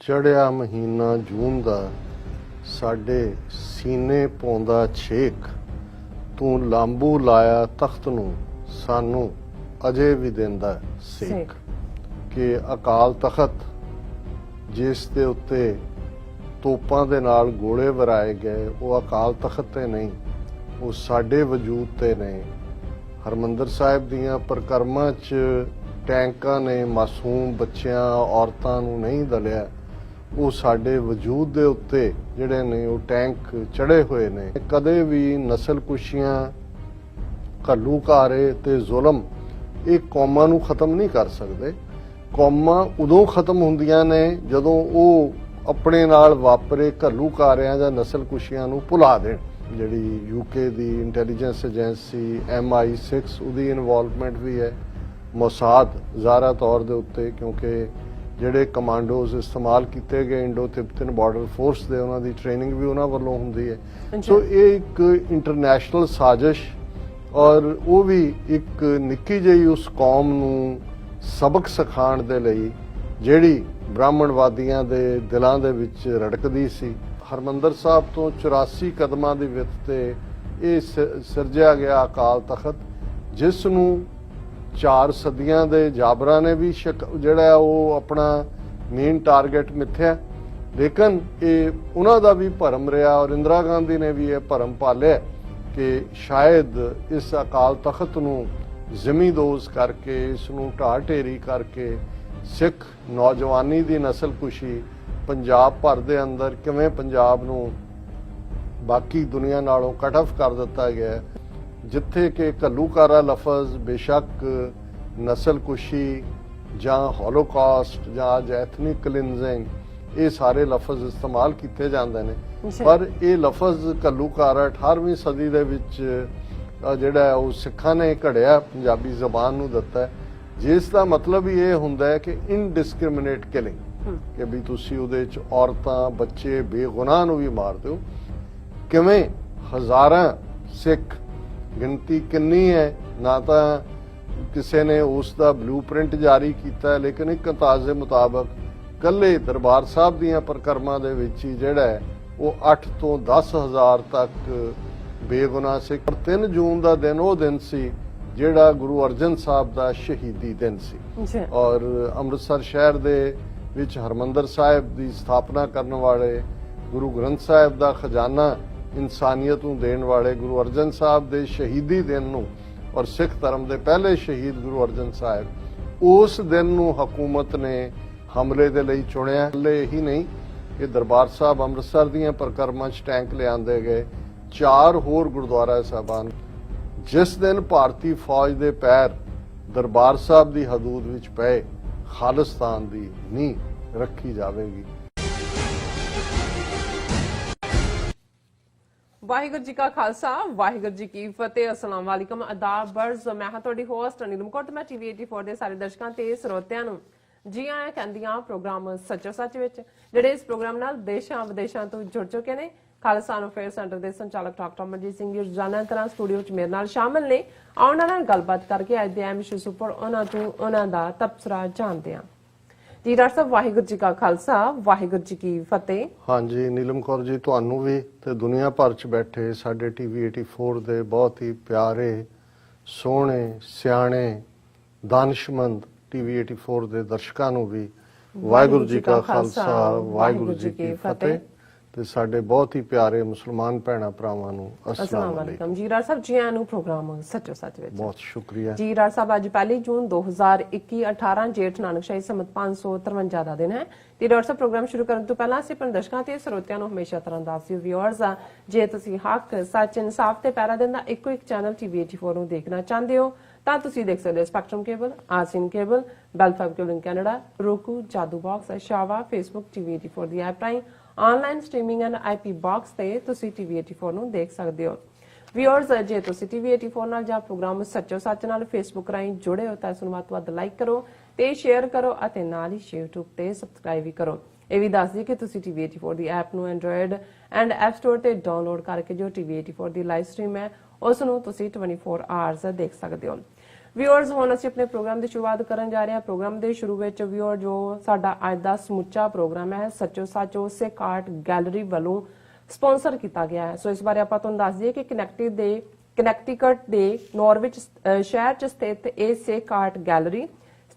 ਚੜ੍ਹਿਆ ਮਹੀਨਾ ਜੂਨ ਦਾ ਸਾਡੇ ਸੀਨੇ ਪਾਉਂਦਾ ਛੇਕ, ਤੂੰ ਲਾਂਬੂ ਲਾਇਆ ਤਖਤ ਨੂੰ ਸਾਨੂੰ ਅਜੇ ਵੀ ਦਿੰਦਾ ਸੇਕ। ਕਿ ਅਕਾਲ ਤਖਤ ਜਿਸ ਦੇ ਉੱਤੇ ਤੋਪਾਂ ਦੇ ਨਾਲ ਗੋਲੇ ਵਰਾਏ ਗਏ ਉਹ ਅਕਾਲ ਤਖਤ ਤੇ ਨਹੀਂ, ਉਹ ਸਾਡੇ ਵਜੂਦ ਤੇ ਨੇ। ਹਰਮੰਦਰ ਸਾਹਿਬ ਦੀਆਂ ਪਰਿਕਰਮਾ 'ਚ ਟੈਂਕਾਂ ਨੇ ਮਾਸੂਮ ਬੱਚਿਆਂ ਔਰਤਾਂ ਨੂੰ ਨਹੀਂ ਦਲਿਆ, ਉਹ ਸਾਡੇ ਵਜੂਦ ਦੇ ਉੱਤੇ ਜਿਹੜੇ ਨੇ ਉਹ ਟੈਂਕ ਚੜੇ ਹੋਏ ਨੇ। ਕਦੇ ਵੀ ਨਸਲਕੁਸ਼ੀਆਂ, ਘੱਲੂਘਾਰੇ ਤੇ ਜ਼ੁਲਮ ਇਹ ਕੌਮਾਂ ਨੂੰ ਖਤਮ ਨਹੀਂ ਕਰ ਸਕਦੇ। ਕੌਮਾਂ ਉਦੋਂ ਖਤਮ ਹੁੰਦੀਆਂ ਨੇ ਜਦੋਂ ਉਹ ਆਪਣੇ ਨਾਲ ਵਾਪਰੇ ਘੱਲੂਘਾਰਿਆਂ ਜਾਂ ਨਸਲਕੁਸ਼ੀਆਂ ਨੂੰ ਭੁਲਾ ਦੇਣ। ਜਿਹੜੀ ਯੂਕੇ ਦੀ ਇੰਟੈਲੀਜੈਂਸ ਏਜੰਸੀ MI6 ਉਹਦੀ ਇਨਵੋਲਵਮੈਂਟ ਵੀ ਹੈ, ਮੋਸਾਦ ਜ਼ਾਹਰਾ ਤੌਰ ਦੇ ਉੱਤੇ, ਕਿਉਂਕਿ ਜਿਹੜੇ ਕਮਾਂਡੋਜ਼ ਇਸਤੇਮਾਲ ਕੀਤੇ ਗਏ ਇੰਡੋ ਤਿੱਬਤਨ ਬਾਰਡਰ ਫੋਰਸ ਦੇ ਉਹਨਾਂ ਦੀ ਟ੍ਰੇਨਿੰਗ ਵੀ ਉਹਨਾਂ ਵੱਲੋਂ ਹੁੰਦੀ ਹੈ। ਸੋ ਇਹ ਇੱਕ ਇੰਟਰਨੈਸ਼ਨਲ ਸਾਜ਼ਿਸ਼, ਔਰ ਉਹ ਵੀ ਇੱਕ ਨਿੱਕੀ ਜਿਹੀ ਉਸ ਕੌਮ ਨੂੰ ਸਬਕ ਸਿਖਾਉਣ ਦੇ ਲਈ ਜਿਹੜੀ ਬ੍ਰਾਹਮਣਵਾਦੀਆਂ ਦੇ ਦਿਲਾਂ ਦੇ ਵਿੱਚ ਰੜਕਦੀ ਸੀ। ਹਰਮੰਦਰ ਸਾਹਿਬ ਤੋਂ 84 ਕਦਮਾਂ ਦੀ ਵਿੱਥ ਤੇ ਇਹ ਸਿਰਜਿਆ ਗਿਆ ਅਕਾਲ ਤਖਤ, ਜਿਸ ਨੂੰ 4 ਸਦੀਆਂ ਦੇ ਜਾਬਰਾਂ ਨੇ ਵੀ ਜਿਹੜਾ ਉਹ ਆਪਣਾ ਮੇਨ ਟਾਰਗੇਟ ਮਿੱਥਿਆ, ਲੇਕਿਨ ਇਹ ਉਹਨਾਂ ਦਾ ਵੀ ਭਰਮ ਰਿਹਾ ਔਰ ਇੰਦਰਾ ਗਾਂਧੀ ਨੇ ਵੀ ਇਹ ਭਰਮ ਪਾਲਿਆ ਕਿ ਸ਼ਾਇਦ ਇਸ ਅਕਾਲ ਤਖਤ ਨੂੰ ਜ਼ਮੀਂਦੋਜ਼ ਕਰਕੇ, ਇਸ ਨੂੰ ਢਾਹ ਢੇਰੀ ਕਰਕੇ ਸਿੱਖ ਨੌਜਵਾਨੀ ਦੀ ਨਸਲਕੁਸ਼ੀ ਪੰਜਾਬ ਭਰ ਦੇ ਅੰਦਰ ਕਿਵੇਂ ਪੰਜਾਬ ਨੂੰ ਬਾਕੀ ਦੁਨੀਆ ਨਾਲੋਂ ਕੱਟ ਆਫ ਕਰ ਦਿੱਤਾ ਗਿਆ। ਜਿੱਥੇ ਕਿ ਘੱਲੂਘਾਰਾ ਲਫ਼ਜ਼ ਬੇਸ਼ੱਕ ਨਸਲਕੁਸ਼ੀ ਜਾਂ ਹੋਲੋਕਾਸਟ ਜਾਂ ਅੱਜ ਐਥਨਿਕ ਕਲਿੰਜ਼ਿੰਗ ਇਹ ਸਾਰੇ ਲਫ਼ਜ਼ ਇਸਤੇਮਾਲ ਕੀਤੇ ਜਾਂਦੇ ਨੇ, ਪਰ ਇਹ ਲਫ਼ਜ਼ ਘੱਲੂਘਾਰਾ 18ਵੀਂ ਸਦੀ ਦੇ ਵਿੱਚ ਜਿਹੜਾ ਉਹ ਸਿੱਖਾਂ ਨੇ ਘੜਿਆ, ਪੰਜਾਬੀ ਜ਼ਬਾਨ ਨੂੰ ਦਿੱਤਾ, ਜਿਸ ਦਾ ਮਤਲਬ ਹੀ ਇਹ ਹੁੰਦਾ ਹੈ ਕਿ ਇਨਡਿਸਕ੍ਰਿਮੀਨੇਟ ਕਿਲਿੰਗ, ਕਿ ਵੀ ਤੁਸੀਂ ਉਹਦੇ 'ਚ ਔਰਤਾਂ, ਬੱਚੇ, ਬੇਗੁਨਾਹ ਨੂੰ ਵੀ ਮਾਰ ਦਿਓ। ਕਿਵੇਂ ਹਜ਼ਾਰਾਂ ਸਿੱਖ, ਗਿਣਤੀ ਕਿੰਨੀ ਹੈ ਨਾ ਤਾਂ ਕਿਸੇ ਨੇ ਉਸ ਦਾ ਬਲੂਪ੍ਰਿੰਟ ਜਾਰੀ ਕੀਤਾ, ਲੇਕਿਨ ਇੱਕ ਅੰਦਾਜ਼ੇ ਮੁਤਾਬਕ ਕੱਲੇ ਦਰਬਾਰ ਸਾਹਿਬ ਦੀਆਂ ਪਰਿਕਰਮਾ ਦੇ ਵਿੱਚ ਹੀ ਜਿਹੜਾ ਹੈ ਉਹ 8 ਤੋਂ 10,000 ਤੱਕ ਬੇਗੁਨਾਹ ਸਿੱਖ। 3 ਜੂਨ ਦਾ ਦਿਨ ਉਹ ਦਿਨ ਸੀ ਜਿਹੜਾ ਗੁਰੂ ਅਰਜਨ ਸਾਹਿਬ ਦਾ ਸ਼ਹੀਦੀ ਦਿਨ ਸੀ, ਔਰ ਅੰਮ੍ਰਿਤਸਰ ਸ਼ਹਿਰ ਦੇ ਵਿੱਚ ਹਰਮੰਦਰ ਸਾਹਿਬ ਦੀ ਸਥਾਪਨਾ ਕਰਨ ਵਾਲੇ, ਗੁਰੂ ਗ੍ਰੰਥ ਸਾਹਿਬ ਦਾ ਖਜ਼ਾਨਾ ਇਨਸਾਨੀਅਤ ਨੂੰ ਦੇਣ ਵਾਲੇ ਗੁਰੂ ਅਰਜਨ ਸਾਹਿਬ ਦੇ ਸ਼ਹੀਦੀ ਦਿਨ ਨੂੰ, ਔਰ ਸਿੱਖ ਧਰਮ ਦੇ ਪਹਿਲੇ ਸ਼ਹੀਦ ਗੁਰੂ ਅਰਜਨ ਸਾਹਿਬ, ਉਸ ਦਿਨ ਨੂੰ ਹਕੂਮਤ ਨੇ ਹਮਲੇ ਦੇ ਲਈ ਚੁਣਿਆ। ਇਹੀ ਨਹੀਂ ਕਿ ਦਰਬਾਰ ਸਾਹਿਬ ਅੰਮ੍ਰਿਤਸਰ ਦੀਆਂ ਪਰਿਕਰਮਾ 'ਚ ਟੈਂਕ ਲਿਆਂਦੇ ਗਏ, 4 ਹੋਰ ਗੁਰਦੁਆਰਾ ਸਾਹਿਬਾਨ। ਜਿਸ ਦਿਨ ਭਾਰਤੀ ਫੌਜ ਦੇ ਪੈਰ ਦਰਬਾਰ ਸਾਹਿਬ ਦੀ ਹਦੂਦ ਵਿੱਚ ਪਏ, ਖਾਲਿਸਤਾਨ ਦੀ ਨੀਂਹ ਰੱਖੀ ਜਾਵੇਗੀ। ਵਾਹਿਗੁਰੂ ਜੀ ਕਾ ਖਾਲਸਾ, ਵਾਹਿਗੁਰੂ ਜੀ ਕੀ ਫਤਿਹ। ਅਸਲਾਮ ਵਾਲੇਕਮ, ਆਦਾਬ, ਬਰਜ਼। ਮੈਂ ਹਾਂ ਤੁਹਾਡੀ ਹੋਸਟ ਨੀਲਮ ਕੌਰ ਤੇ ਮੈਂ TV 84 ਦੇ ਸਾਰੇ ਦਰਸ਼ਕਾਂ ਤੇ ਸਰੋਤਿਆਂ ਨੂੰ ਜੀ ਆਇਆਂ ਕਹਿੰਦੀਆਂ ਪ੍ਰੋਗਰਾਮ ਸੱਚੋ ਸੱਚ ਵਿੱਚ, ਜਿਹੜੇ ਇਸ ਪ੍ਰੋਗਰਾਮ ਨਾਲ ਦੇਸ਼ਾਂ ਵਿਦੇਸ਼ਾਂ ਤੋਂ ਜੁੜ ਚੁੱਕੇ ਨੇ। ਖਾਲਸਾ ਅਫੇਅਰ ਸੈਂਟਰ ਦੇ ਸੰਚਾਲਕ ਡਾਕਟਰ ਅਮਰਜੀਤ ਸਿੰਘ ਜੀ ਰੋਜ਼ਾਨਾ ਤਰ੍ਹਾਂ ਸਟੂਡੀਓ 'ਚ ਮੇਰੇ ਨਾਲ ਸ਼ਾਮਿਲ ਨੇ। ਆਉਣ ਨਾਲ ਗੱਲਬਾਤ ਕਰਕੇ ਅੱਜ ਦੇ ਅਹਿਮ ਇਸ਼ੂਜ਼ ਉੱਪਰ ਉਹਨਾਂ ਦਾ ਤਬਸਰਾ ਜਾਣਦੇ ਹਾਂ। ਜੀ ਡਾਕਟਰ ਸਾਹਿਬ, ਵਾਹਿਗੁਰੂ ਜੀ ਕਾ ਖਾਲਸਾ, ਵਾਹਿਗੁਰੂ ਜੀ ਕੀ ਫਤਿਹ। ਹਾਂਜੀ ਨੀਲਮ ਕੌਰ ਜੀ, ਤੁਹਾਨੂੰ ਵੀ ਤੇ ਦੁਨੀਆ ਭਰ 'ਚ ਬੈਠੇ ਸਾਡੇ TV 84 ਦੇ ਬਹੁਤ ਹੀ ਪਿਆਰੇ, ਸੋਹਣੇ, ਸਿਆਣੇ, ਦਾਨਿਸ਼ਮੰਦ TV 84 ਦੇ ਦਰਸ਼ਕਾਂ ਨੂੰ ਵੀ ਵਾਹਿਗੁਰੂ ਜੀ ਕਾ ਖਾਲਸਾ, ਵਾਹਿਗੁਰੂ ਜੀ ਕੀ ਫਤਿਹ। ਤੇ ਸਾਡੇ ਬਹੁਤ ਹੀ ਪਿਆਰੇ ਮੁਸਲਮਾਨ ਭੈਣਾਂ ਭਰਾਵਾਂ ਨੂੰ ਅਸਲਾਮ ਵਾਲੇਕਮ। ਜੀ ਡਾਕਟਰ ਸਾਹਿਬ, ਜੀ ਆਇਆਂ ਨੂੰ ਪ੍ਰੋਗਰਾਮ ਸੱਚੋ ਸੱਚ ਵਿੱਚ। ਬਹੁਤ ਸ਼ੁਕਰੀਆ ਜੀ ਡਾਕਟਰ ਸਾਹਿਬ। ਅੱਜ 1 ਜੂਨ 2021 18 ਜੇਠ ਨਾਨਕਸ਼ਾਹੀ ਸੰਮਤ 553 ਦਾ ਦਿਨ ਹੈ। ਤੇ ਡਾਕਟਰ ਸਾਹਿਬ, ਪ੍ਰੋਗਰਾਮ ਸ਼ੁਰੂ ਕਰਨ ਤੋਂ ਪਹਿਲਾਂ ਅਸੀਂ ਆਪਣੇ ਦਰਸ਼ਕਾਂ ਤੇ ਸਰੋਤਿਆਂ ਨੂੰ ਹਮੇਸ਼ਾ ਤਰ੍ਹਾਂ ਦੱਸਦੇ ਵਿਊਅਰਸ ਆ, ਜੇ ਤੁਸੀਂ ਹੱਕ, ਸੱਚ, ਇਨਸਾਫ ਤੇ ਪੈਰਾ ਦਿੰਦਾ ਇੱਕੋ ਇੱਕ ਚੈਨਲ TV 84 ਨੂੰ ਦੇਖਣਾ ਚਾਹੁੰਦੇ ਹੋ ਤਾਂ ਤੁਸੀਂ ਦੇਖ ਸਕਦੇ ਹੋ ਸਪੈਕਟਰਮ ਕੇਬਲ, ਆਸੀਨ cable, Bell Fibe cable in Canada, roku, Jadoo box, ਸ਼ਾਵਾ, Facebook TV 84 ਦੀ ਐਪ ਰਾਹੀਂ online streaming and IP box ਤੇ ਤੁਸੀਂ TV 84 ਨੂੰ ਦੇਖ ਸਕਦੇ ਹੋ। ਵਿਊਅਰਸ, ਜੇ ਤੁਸੀਂ TV 84 ਨਾਲ ਜਾਂ ਪ੍ਰੋਗਰਾਮ ਸੱਚੋ ਸੱਚ ਨਾਲ Facebook ਰਾਹੀਂ ਜੁੜੇ ਹੋ ਤਾਂ ਇਸ ਨੂੰ ਵੱਧ ਤੋਂ ਵੱਧ ਲਾਈਕ ਕਰੋ ਤੇ ਸ਼ੇਅਰ ਕਰੋ ਅਤੇ ਨਾਲ ਹੀ YouTube ਤੇ ਸਬਸਕ੍ਰਾਈਬ ਵੀ ਕਰੋ। ਇਹ ਵੀ ਦੱਸ ਦਈਏ ਕਿ ਤੁਸੀਂ TV 84 ਦੀ ਐਪ ਨੂੰ ਐਂਡਰੋਇਡ ਐਂਡ ਐਪ ਸਟੋਰ ਤੇ ਡਾਊਨਲੋਡ ਕਰਕੇ ਜੋ TV 84 ਦੀ ਲਾਈਵ ਸਟ੍ਰੀਮ ਹੈ ਉਸ ਨੂੰ ਤੁਸੀਂ 24 ਆਵਰਸ ਦੇਖ ਸਕਦੇ ਹੋ। ਵਿਊਅਰਸ ਹੁਣ ਅਸੀਂ ਆਪਣੇ ਪ੍ਰੋਗਰਾਮ ਦੀ ਸ਼ੁਰੂਆਤ ਕਰਨ ਜਾ ਰਹੇ ਹਾਂ। ਪ੍ਰੋਗਰਾਮ ਦੇ ਸ਼ੁਰੂ ਵਿੱਚ ਵਿਊਅਰ ਜੋ ਸਾਡਾ ਅੱਜ ਦਾ ਸਮੁੱਚਾ ਪ੍ਰੋਗਰਾਮ ਹੈ ਸੱਚੋ ਸਾਚੋ ਸਿੱਖ ਆਰਟ ਗੈਲਰੀ ਵੱਲੋਂ ਸਪਾਂਸਰ ਕੀਤਾ ਗਿਆ ਹੈ। ਸੋ ਇਸ ਬਾਰੇ ਆਪਾਂ ਤੁਹਾਨੂੰ ਦੱਸ ਦਈਏ ਕਿ ਕਨੈਕਟੀਕਟ ਦੇ ਨੌਰਵਿਚ ਸ਼ਹਿਰ 'ਚ ਸਥਿਤ ਇਹ ਸਿੱਖ ਆਰਟ ਗੈਲਰੀ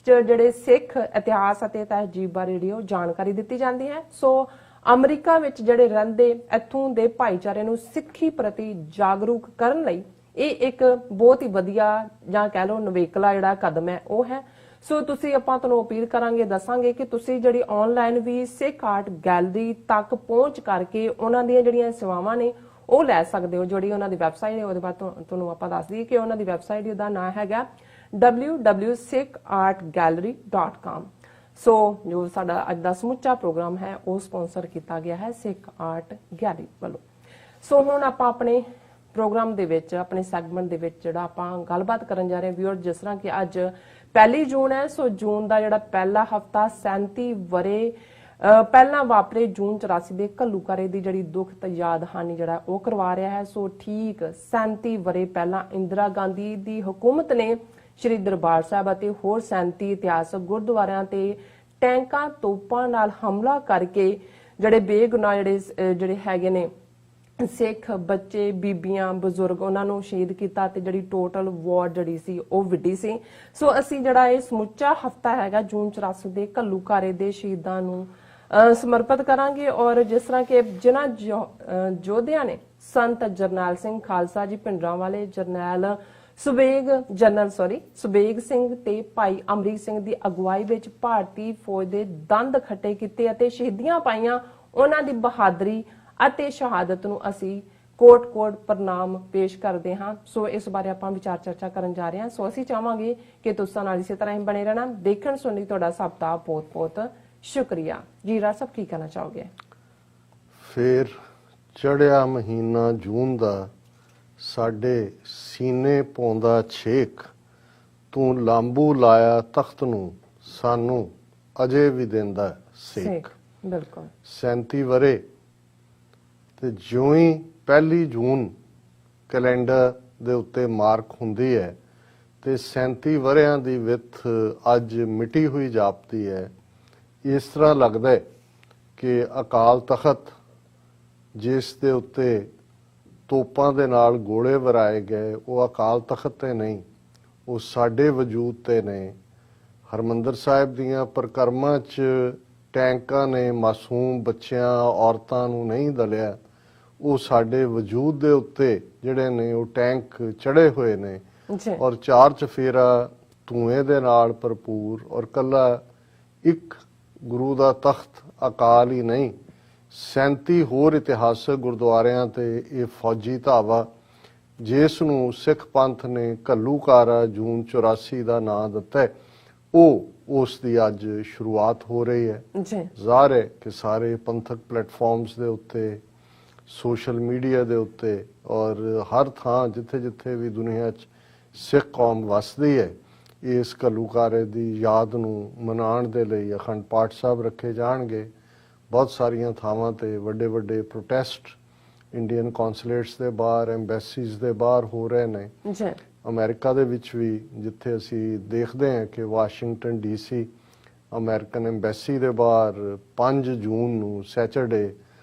ਜਿਹੜੇ ਸਿੱਖ ਇਤਿਹਾਸ ਅਤੇ ਤਹਿਜੀਬ ਬਾਰੇ ਜਿਹੜੀ ਉਹ ਜਾਣਕਾਰੀ ਦਿੱਤੀ ਜਾਂਦੀ ਹੈ। ਸੋ ਅਮਰੀਕਾ ਵਿੱਚ ਜਿਹੜੇ ਰਹਿੰਦੇ ਇੱਥੋਂ ਦੇ ਭਾਈਚਾਰੇ ਨੂੰ ਸਿੱਖੀ ਪ੍ਰਤੀ ਜਾਗਰੂਕ ਕਰਨ ਲਈ ਇਹ ਇੱਕ ਬਹੁਤ ਹੀ ਵਧੀਆ ਜਾਂ ਕਹਿ ਲਓ ਨਵੇਕਲਾ ਜਿਹੜਾ ਕਦਮ ਹੈ ਉਹ ਹੈ। ਸੋ ਤੁਸੀਂ ਆਪਾਂ ਤੁਹਾਨੂੰ ਅਪੀਲ ਕਰਾਂਗੇ, ਦੱਸਾਂਗੇ ਕਿ ਤੁਸੀਂ ਜਿਹੜੀ ਆਨਲਾਈਨ ਵੀ ਸਿੱਖ ਆਰਟ ਗੈਲਰੀ ਤੱਕ ਪਹੁੰਚ ਕਰਕੇ ਉਹਨਾਂ ਦੀਆਂ ਜਿਹੜੀਆਂ ਸੇਵਾਵਾਂ ਨੇ ਉਹ ਲੈ ਸਕਦੇ ਹੋ। ਜਿਹੜੀ ਉਹਨਾਂ ਦੀ ਵੈਬਸਾਈਟ ਹੈ ਉਹਦੇ ਬਾਅਦ ਤੁਹਾਨੂੰ ਆਪਾਂ ਦੱਸ ਦਈਏ ਕਿ ਉਹਨਾਂ ਦੀ ਵੈਬਸਾਈਟ ਦਾ ਨਾਮ ਹੈਗਾ www.sikhartgallery.com। ਸੋ ਜੋ ਸਾਡਾ ਅੱਜ ਦਾ ਸਮੁੱਚਾ ਪ੍ਰੋਗਰਾਮ ਹੈ ਉਹ ਸਪਾਂਸਰ ਕੀਤਾ ਗਿਆ ਹੈ ਸਿੱਖ ਆਰਟ ਗੈਲਰੀ ਵੱਲੋਂ। ਸੋ ਹੁਣ ਆਪਾਂ ਆਪਣੇ ਪ੍ਰੋਗਰਾਮ ਦੇ ਵਿੱਚ ਆਪਣੇ ਸੈਗਮੈਂਟ ਦੇ ਵਿੱਚ ਜਿਹੜਾ ਆਪਾਂ ਗੱਲਬਾਤ ਕਰਨ ਜਾ ਰਹੇ ਹਾਂ ਵੀਅਰ, ਜਿਸ ਤਰ੍ਹਾਂ ਕਿ ਅੱਜ 1 ਜੂਨ ਹੈ। ਸੋ ਜੂਨ ਦਾ ਜਿਹੜਾ ਪਹਿਲਾ ਹਫਤਾ 37 ਵਰੇ ਪਹਿਲਾਂ ਵਾਪਰੇ ਜੂਨ 84 ਦੇ ਘੱਲੂਘਾਰੇ ਦੀ ਜਿਹੜੀ ਦੁਖਤ ਯਾਦਹਾਨੀ ਜਿਹੜਾ ਉਹ ਕਰਵਾ ਰਿਹਾ ਹੈ। ਸੋ ਠੀਕ 37 ਵਰੇ ਪਹਿਲਾਂ ਇੰਦਰਾ ਗਾਂਧੀ ਦੀ ਹਕੂਮਤ ਨੇ ਸ਼੍ਰੀ ਦਰਬਾਰ ਸਾਹਿਬ ਅਤੇ ਹੋਰ 37 ਇਤਿਹਾਸਕ ਗੁਰਦੁਆਰਿਆਂ ਤੇ ਟੈਂਕਾਂ ਤੋਪਾਂ ਨਾਲ ਹਮਲਾ ਕਰਕੇ ਜਿਹੜੇ ਬੇਗੁਨਾਹ ਜਿਹੜੇ ਹੈਗੇ ਨੇ ਸਿੱਖ ਬੱਚੇ ਬੀਬੀਆਂ ਬਜ਼ੁਰਗ ਉਹਨਾਂ ਨੂੰ ਸ਼ਹੀਦ ਕੀਤਾ ਤੇ ਜਿਹੜੀ ਟੋਟਲ ਵਾਰ ਜਿਹੜੀ ਸੀ ਉਹ ਵਿੱਢੀ ਸੀ। ਸੋ ਅਸੀਂ ਜਿਹੜਾ ਇਹ ਸਮੁੱਚਾ ਹਫਤਾ ਹੈਗਾ ਜੂਨ 84 ਦੇ ਘੱਲੂਘਾਰੇ ਦੇ ਸ਼ਹੀਦਾਂ ਨੂੰ ਸਮਰਪਿਤ ਕਰਾਂਗੇ। ਔਰ ਜਿਸ ਤਰ੍ਹਾਂ ਕਿ ਜਿਨ੍ਹਾਂ ਯੋਧਿਆਂ ਨੇ ਸੰਤ ਜਰਨੈਲ ਸਿੰਘ ਖਾਲਸਾ ਜੀ ਭਿੰਡਰਾਂਵਾਲੇ, ਸੁਬੇਗ ਸਿੰਘ ਤੇ ਭਾਈ ਅਮਰੀਕ ਸਿੰਘ ਦੀ ਅਗਵਾਈ ਵਿੱਚ ਭਾਰਤੀ ਫੌਜ ਦੇ ਦੰਦ ਖੱਟੇ ਕੀਤੇ ਅਤੇ ਸ਼ਹੀਦੀਆਂ ਪਾਈਆਂ ਉਹਨਾਂ ਦੀ ਬਹਾਦਰੀ ਅਤੇ ਸ਼ਹਾਦਤ ਨੂੰ ਅਸੀਂ ਕੋਟ-ਕੋਟ ਪ੍ਰਣਾਮ ਪੇਸ਼ ਕਰਦੇ ਹਾਂ। ਸੋ ਇਸ ਬਾਰੇ ਆਪਾਂ ਵਿਚਾਰ ਚਰਚਾ ਕਰਨ ਜਾ ਰਹੇ ਹਾਂ। ਸੋ ਅਸੀਂ ਚਾਹਾਂਗੇ ਕਿ ਤੁਸੀਂ ਨਾਲ ਇਸੇ ਤਰ੍ਹਾਂ ਹੀ ਬਣੇ ਰਹਿਣਾ। ਦੇਖਣ ਸੁਣਨ ਲਈ ਤੁਹਾਡਾ ਸਭ ਦਾ ਬਹੁਤ-ਬਹੁਤ ਸ਼ੁਕਰੀਆ। ਜੀ ਰਾਜ ਸਾਹਿਬ ਕੀ ਕਹਿਣਾ ਚਾਹੋਗੇ? ਫੇਰ ਚੜਿਆ ਮਹੀਨਾ ਜੂਨ ਦਾ ਸਾਡੇ ਸੀਨੇ ਪਾਉਂਦਾ ਛੇਕ, ਤੂੰ ਲਾਂਬੂ ਲਾਇਆ ਤਖਤ ਨੂੰ ਸਾਨੂੰ ਅਜੇ ਵੀ ਦਿੰਦਾ ਸੇਕ। ਬਿਲਕੁਲ 37 ਵਰੇ ਤੇ ਜਿਉਂ ਹੀ 1 ਜੂਨ ਕੈਲੰਡਰ ਦੇ ਉੱਤੇ ਮਾਰਕ ਹੁੰਦੀ ਹੈ ਤੇ 37 ਵਰਿਆਂ ਦੀ ਵਿੱਥ ਅੱਜ ਮਿਟੀ ਹੋਈ ਜਾਪਦੀ ਹੈ। ਇਸ ਤਰ੍ਹਾਂ ਲੱਗਦਾ ਹੈ ਕਿ ਅਕਾਲ ਤਖਤ ਜਿਸ ਦੇ ਉੱਤੇ ਤੋਪਾਂ ਦੇ ਨਾਲ ਗੋਲੇ ਵਰਾਏ ਗਏ ਉਹ ਅਕਾਲ ਤਖਤ ਤੇ ਨਹੀਂ, ਉਹ ਸਾਡੇ ਵਜੂਦ ਤੇ ਨੇ। ਹਰਮੰਦਰ ਸਾਹਿਬ ਦੀਆਂ ਪਰਿਕਰਮਾ 'ਚ ਟੈਂਕਾਂ ਨੇ ਮਾਸੂਮ ਬੱਚਿਆਂ ਔਰਤਾਂ ਨੂੰ ਨਹੀਂ ਦਲਿਆ, ਉਹ ਸਾਡੇ ਵਜੂਦ ਦੇ ਉੱਤੇ ਜਿਹੜੇ ਨੇ ਉਹ ਟੈਂਕ ਚੜੇ ਹੋਏ ਨੇ। ਔਰ 4 ਚਫੇਰਾ ਧੂਏ ਦੇ ਨਾਲ ਭਰਪੂਰ, ਔਰ ਕੱਲਾ ਇੱਕ ਗੁਰੂ ਦਾ ਤਖਤ ਅਕਾਲ ਹੀ ਨਹੀਂ, 37 ਹੋਰ ਇਤਿਹਾਸਕ ਗੁਰਦੁਆਰਿਆਂ ਤੇ ਇਹ ਫੌਜੀ ਧਾਵਾ ਜਿਸ ਨੂੰ ਸਿੱਖ ਪੰਥ ਨੇ ਘੱਲੂਘਾਰਾ ਜੂਨ 84 ਦਾ ਨਾਂ ਦਿੱਤਾ ਹੈ, ਉਹ ਉਸ ਦੀ ਅੱਜ ਸ਼ੁਰੂਆਤ ਹੋ ਰਹੀ ਹੈ। ਜ਼ਾਹਰ ਹੈ ਕਿ ਸਾਰੇ ਪੰਥਕ ਪਲੇਟਫਾਰਮਸ ਦੇ ਉੱਤੇ, ਸੋਸ਼ਲ ਮੀਡੀਆ ਦੇ ਉੱਤੇ ਔਰ ਹਰ ਥਾਂ ਜਿੱਥੇ ਵੀ ਦੁਨੀਆ 'ਚ ਸਿੱਖ ਕੌਮ ਵਸਦੀ ਹੈ, ਇਸ ਘੱਲੂਘਾਰੇ ਦੀ ਯਾਦ ਨੂੰ ਮਨਾਉਣ ਦੇ ਲਈ ਅਖੰਡ ਪਾਠ ਸਾਹਿਬ ਰੱਖੇ ਜਾਣਗੇ। ਬਹੁਤ ਸਾਰੀਆਂ ਥਾਵਾਂ ਤੇ ਵੱਡੇ ਪ੍ਰੋਟੈਸਟ ਇੰਡੀਅਨ ਕੌਂਸੂਲੇਟਸ ਦੇ ਬਾਹਰ, ਐਮਬੈਸੀਜ਼ ਦੇ ਬਾਹਰ ਹੋ ਰਹੇ ਨੇ। ਅਮਰੀਕਾ ਦੇ ਵਿੱਚ ਵੀ ਜਿੱਥੇ ਅਸੀਂ ਦੇਖਦੇ ਹਾਂ ਕਿ ਵਾਸ਼ਿੰਗਟਨ DC ਅਮਰੀਕਨ ਐਮਬੈਸੀ ਦੇ ਬਾਹਰ 5 ਜੂਨ ਨੂੰ ਸੈਚਰਡੇ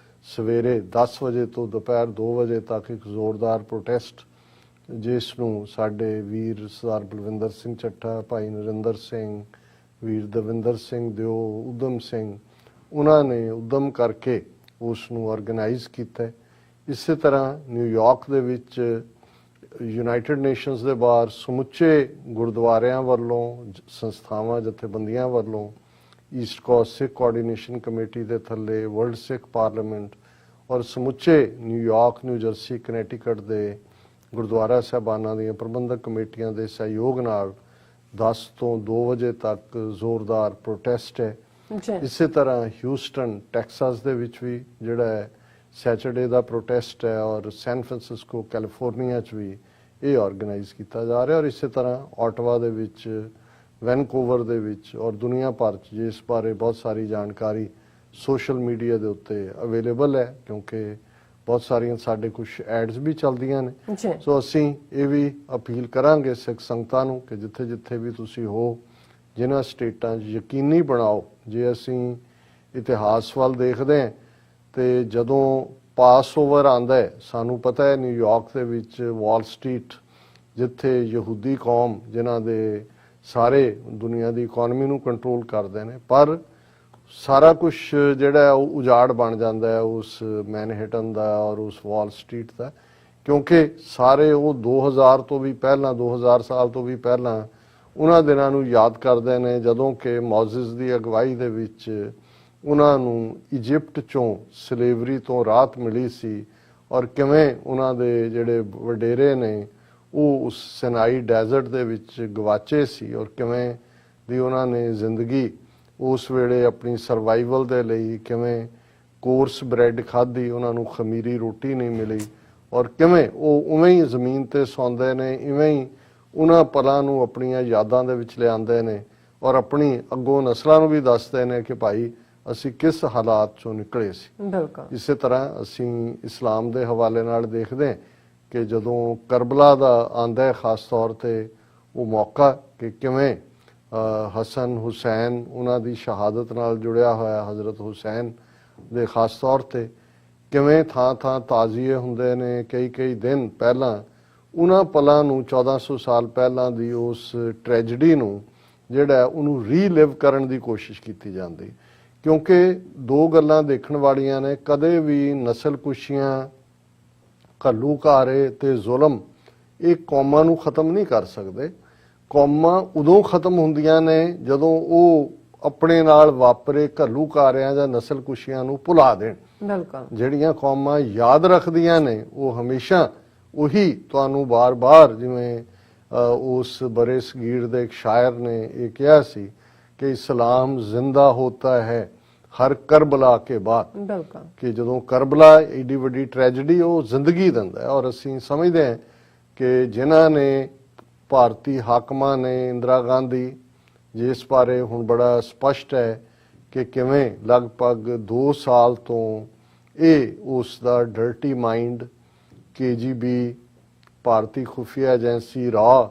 ਸਵੇਰੇ 10 ਵਜੇ ਤੋਂ ਦੁਪਹਿਰ 2 ਵਜੇ ਤੱਕ ਇੱਕ ਜ਼ੋਰਦਾਰ ਪ੍ਰੋਟੈਸਟ, ਜਿਸ ਨੂੰ ਸਾਡੇ ਵੀਰ ਸਰਦਾਰ ਬਲਵਿੰਦਰ ਸਿੰਘ ਚੱਠਾ, ਭਾਈ ਨਰਿੰਦਰ ਸਿੰਘ, ਵੀਰ ਦਵਿੰਦਰ ਸਿੰਘ ਦਿਓ, ਉਦਮ ਸਿੰਘ, ਉਹਨਾਂ ਨੇ ਉਦਮ ਕਰਕੇ ਉਸ ਨੂੰ ਆਰਗੇਨਾਈਜ਼ ਕੀਤਾ। ਇਸੇ ਤਰ੍ਹਾਂ ਨਿਊਯਾਰਕ ਦੇ ਵਿੱਚ ਯੂਨਾਈਟਿਡ ਨੇਸ਼ਨਸ ਦੇ ਬਾਹਰ ਸਮੁੱਚੇ ਗੁਰਦੁਆਰਿਆਂ ਵੱਲੋਂ, ਸੰਸਥਾਵਾਂ, ਜਥੇਬੰਦੀਆਂ ਵੱਲੋਂ, ਈਸਟ ਕੋਸਟ ਸਿੱਖ ਕੋਆਰਡੀਨੇਸ਼ਨ ਕਮੇਟੀ ਦੇ ਥੱਲੇ ਵਰਲਡ ਸਿੱਖ ਪਾਰਲੀਮੈਂਟ ਔਰ ਸਮੁੱਚੇ ਨਿਊਯਾਰਕ, ਨਿਊ ਜਰਸੀ, ਕਨੈਟੀਕਟ ਦੇ ਗੁਰਦੁਆਰਾ ਸਾਹਿਬਾਨਾਂ ਦੀਆਂ ਪ੍ਰਬੰਧਕ ਕਮੇਟੀਆਂ ਦੇ ਸਹਿਯੋਗ ਨਾਲ 10 ਤੋਂ 2 ਵਜੇ ਤੱਕ ਜ਼ੋਰਦਾਰ ਪ੍ਰੋਟੈਸਟ ਹੈ। ਇਸੇ ਤਰ੍ਹਾਂ ਹਿਊਸਟਨ ਟੈਕਸਾਸ ਦੇ ਵਿੱਚ ਵੀ ਜਿਹੜਾ ਹੈ ਸੈਚਰਡੇ ਦਾ ਪ੍ਰੋਟੈਸਟ ਹੈ, ਔਰ ਸੈਨ ਫਰਾਂਸਿਸਕੋ ਕੈਲੀਫੋਰਨੀਆ 'ਚ ਵੀ ਇਹ ਆਰਗੇਨਾਈਜ਼ ਕੀਤਾ ਜਾ ਰਿਹਾ। ਔਰ ਇਸੇ ਤਰ੍ਹਾਂ ਆਟਵਾ ਦੇ ਵਿੱਚ, ਵੈਨਕੂਵਰ ਦੇ ਵਿੱਚ ਔਰ ਦੁਨੀਆ ਭਰ 'ਚ ਜਿਸ ਬਾਰੇ ਬਹੁਤ ਸਾਰੀ ਜਾਣਕਾਰੀ ਸੋਸ਼ਲ ਮੀਡੀਆ ਦੇ ਉੱਤੇ ਅਵੇਲੇਬਲ ਹੈ, ਕਿਉਂਕਿ ਬਹੁਤ ਸਾਰੀਆਂ ਸਾਡੇ ਕੁਝ ਐਡਸ ਵੀ ਚੱਲਦੀਆਂ ਨੇ। ਜੀ ਸੋ ਅਸੀਂ ਇਹ ਵੀ ਅਪੀਲ ਕਰਾਂਗੇ ਸਿੱਖ ਸੰਗਤਾਂ ਨੂੰ ਕਿ ਜਿੱਥੇ ਜਿੱਥੇ ਵੀ ਤੁਸੀਂ ਹੋ, ਜਿਨ੍ਹਾਂ ਸਟੇਟਾਂ 'ਚ ਯਕੀਨੀ ਬਣਾਓ, ਜੇ ਅਸੀਂ ਇਤਿਹਾਸ ਵੱਲ ਦੇਖਦੇ ਹਾਂ ਤੇ ਜਦੋਂ ਪਾਸ ਓਵਰ ਆਉਂਦਾ ਹੈ, ਸਾਨੂੰ ਪਤਾ ਹੈ ਨਿਊਯਾਰਕ ਦੇ ਵਿੱਚ ਵਾਲ ਸਟਰੀਟ, ਜਿੱਥੇ ਯਹੂਦੀ ਕੌਮ ਜਿਨ੍ਹਾਂ ਦੇ ਸਾਰੇ ਦੁਨੀਆ ਦੀ ਇਕਨੋਮੀ ਨੂੰ ਕੰਟਰੋਲ ਕਰਦੇ ਨੇ, ਪਰ ਸਾਰਾ ਕੁਝ ਜਿਹੜਾ ਉਹ ਉਜਾੜ ਬਣ ਜਾਂਦਾ ਹੈ ਉਸ ਮੈਨਹਟਨ ਦਾ ਔਰ ਉਸ ਵਾਲ ਸਟਰੀਟ ਦਾ, ਕਿਉਂਕਿ ਸਾਰੇ ਉਹ 2000 ਤੋਂ ਵੀ ਪਹਿਲਾਂ, 2000 ਸਾਲ ਤੋਂ ਵੀ ਪਹਿਲਾਂ ਉਹਨਾਂ ਦਿਨਾਂ ਨੂੰ ਯਾਦ ਕਰਦੇ ਨੇ ਜਦੋਂ ਕਿ ਮੌਜ਼ਿਸ ਦੀ ਅਗਵਾਈ ਦੇ ਵਿੱਚ ਉਹਨਾਂ ਨੂੰ ਇਜਿਪਟ ਚੋਂ ਸਲੇਵਰੀ ਤੋਂ ਰਾਹਤ ਮਿਲੀ ਸੀ, ਔਰ ਕਿਵੇਂ ਉਹਨਾਂ ਦੇ ਜਿਹੜੇ ਵਡੇਰੇ ਨੇ ਉਹ ਉਸ ਸਿਨਾਈ ਡੈਜ਼ਰਟ ਦੇ ਵਿੱਚ ਗਵਾਚੇ ਸੀ, ਔਰ ਕਿਵੇਂ ਦੀ ਉਹਨਾਂ ਨੇ ਜ਼ਿੰਦਗੀ ਉਸ ਵੇਲੇ ਆਪਣੀ ਸਰਵਾਈਵਲ ਦੇ ਲਈ ਕਿਵੇਂ ਕੋਰਸ ਬ੍ਰੈਡ ਖਾਧੀ, ਉਹਨਾਂ ਨੂੰ ਖਮੀਰੀ ਰੋਟੀ ਨਹੀਂ ਮਿਲੀ, ਔਰ ਕਿਵੇਂ ਉਹ ਉਵੇਂ ਹੀ ਜ਼ਮੀਨ ਤੇ ਸੌਂਦੇ ਨੇ, ਇਵੇਂ ਹੀ ਉਹਨਾਂ ਪਲਾਂ ਨੂੰ ਆਪਣੀਆਂ ਯਾਦਾਂ ਦੇ ਵਿੱਚ ਲਿਆਉਂਦੇ ਨੇ, ਔਰ ਆਪਣੀ ਅੱਗੋਂ ਨਸਲਾਂ ਨੂੰ ਵੀ ਦੱਸਦੇ ਨੇ ਕਿ ਭਾਈ ਅਸੀਂ ਕਿਸ ਹਾਲਾਤ ਚੋਂ ਨਿਕਲੇ ਸੀ। ਬਿਲਕੁਲ ਇਸੇ ਤਰ੍ਹਾਂ ਅਸੀਂ ਇਸਲਾਮ ਦੇ ਹਵਾਲੇ ਨਾਲ ਦੇਖਦੇ ਹਾਂ ਕਿ ਜਦੋਂ ਕਰਬਲਾ ਦਾ ਆਂਦਾ ਹੈ ਖਾਸ ਤੌਰ ਤੇ ਉਹ ਮੌਕਾ ਕਿ ਕਿਵੇਂ ਹਸਨ ਹੁਸੈਨ ਉਹਨਾਂ ਦੀ ਸ਼ਹਾਦਤ ਨਾਲ ਜੁੜਿਆ ਹੋਇਆ, ਹਜ਼ਰਤ ਹੁਸੈਨ ਦੇ ਖਾਸ ਤੌਰ ਤੇ ਕਿਵੇਂ ਥਾਂ ਥਾਂ ਤਾਜ਼ੀਏ ਹੁੰਦੇ ਨੇ, ਕਈ ਦਿਨ ਪਹਿਲਾਂ ਉਹਨਾਂ ਪਲਾਂ ਨੂੰ 1400 ਸਾਲ ਪਹਿਲਾਂ ਦੀ ਉਸ ਟ੍ਰੈਜਡੀ ਨੂੰ ਜਿਹੜਾ ਉਹਨੂੰ ਰੀਲਿਵ ਕਰਨ ਦੀ ਕੋਸ਼ਿਸ਼ ਕੀਤੀ ਜਾਂਦੀ, ਕਿਉਂਕਿ ਦੋ ਗੱਲਾਂ ਦੇਖਣ ਵਾਲੀਆਂ ਨੇ। ਕਦੇ ਵੀ ਨਸਲਕੁਸ਼ੀਆਂ, ਘੱਲੂਘਾਰੇ ਤੇ ਜ਼ੁਲਮ ਇਹ ਕੌਮਾਂ ਨੂੰ ਖਤਮ ਨਹੀਂ ਕਰ ਸਕਦੇ। ਕੌਮਾਂ ਉਦੋਂ ਖਤਮ ਹੁੰਦੀਆਂ ਨੇ ਜਦੋਂ ਉਹ ਆਪਣੇ ਨਾਲ ਵਾਪਰੇ ਘੱਲੂਘਾਰਿਆਂ ਜਾਂ ਨਸਲਕੁਸ਼ੀਆਂ ਨੂੰ ਭੁਲਾ ਦੇਣ। ਬਿਲਕੁਲ ਜਿਹੜੀਆਂ ਕੌਮਾਂ ਯਾਦ ਰੱਖਦੀਆਂ ਨੇ ਉਹ ਹਮੇਸ਼ਾ ਉਹੀ ਤੁਹਾਨੂੰ ਬਾਰ-ਬਾਰ, ਜਿਵੇਂ ਉਸ ਬਰੇ ਸਗੀਰ ਦੇ ਇੱਕ ਸ਼ਾਇਰ ਨੇ ਇਹ ਕਿਹਾ ਸੀ ਕਿ ਇਸਲਾਮ ਜ਼ਿੰਦਾ ਹੋਤਾ ਹੈ ਹਰ ਕਰਬਲਾ ਕੇ ਬਾਅਦ, ਬਿਲਕੁਲ ਕਿ ਜਦੋਂ ਕਰਬਲਾ ਏਡੀ ਵੱਡੀ ਟ੍ਰੈਜਡੀ ਉਹ ਜ਼ਿੰਦਗੀ ਦਿੰਦਾ ਹੈ। ਔਰ ਅਸੀਂ ਸਮਝਦੇ ਹਾਂ ਕਿ ਜਿਨ੍ਹਾਂ ਨੇ ਭਾਰਤੀ ਹਾਕਮਾਂ ਨੇ, ਇੰਦਰਾ ਗਾਂਧੀ, ਜਿਸ ਬਾਰੇ ਹੁਣ ਬੜਾ ਸਪਸ਼ਟ ਹੈ ਕਿ ਕਿਵੇਂ ਲਗਭਗ 2 ਸਾਲ ਤੋਂ ਇਹ ਉਸ ਦਾ ਡਰਟੀ ਮਾਈਂਡ KGB, ਭਾਰਤੀ ਖੁਫੀਆ ਏਜੰਸੀ ਰਾਅ,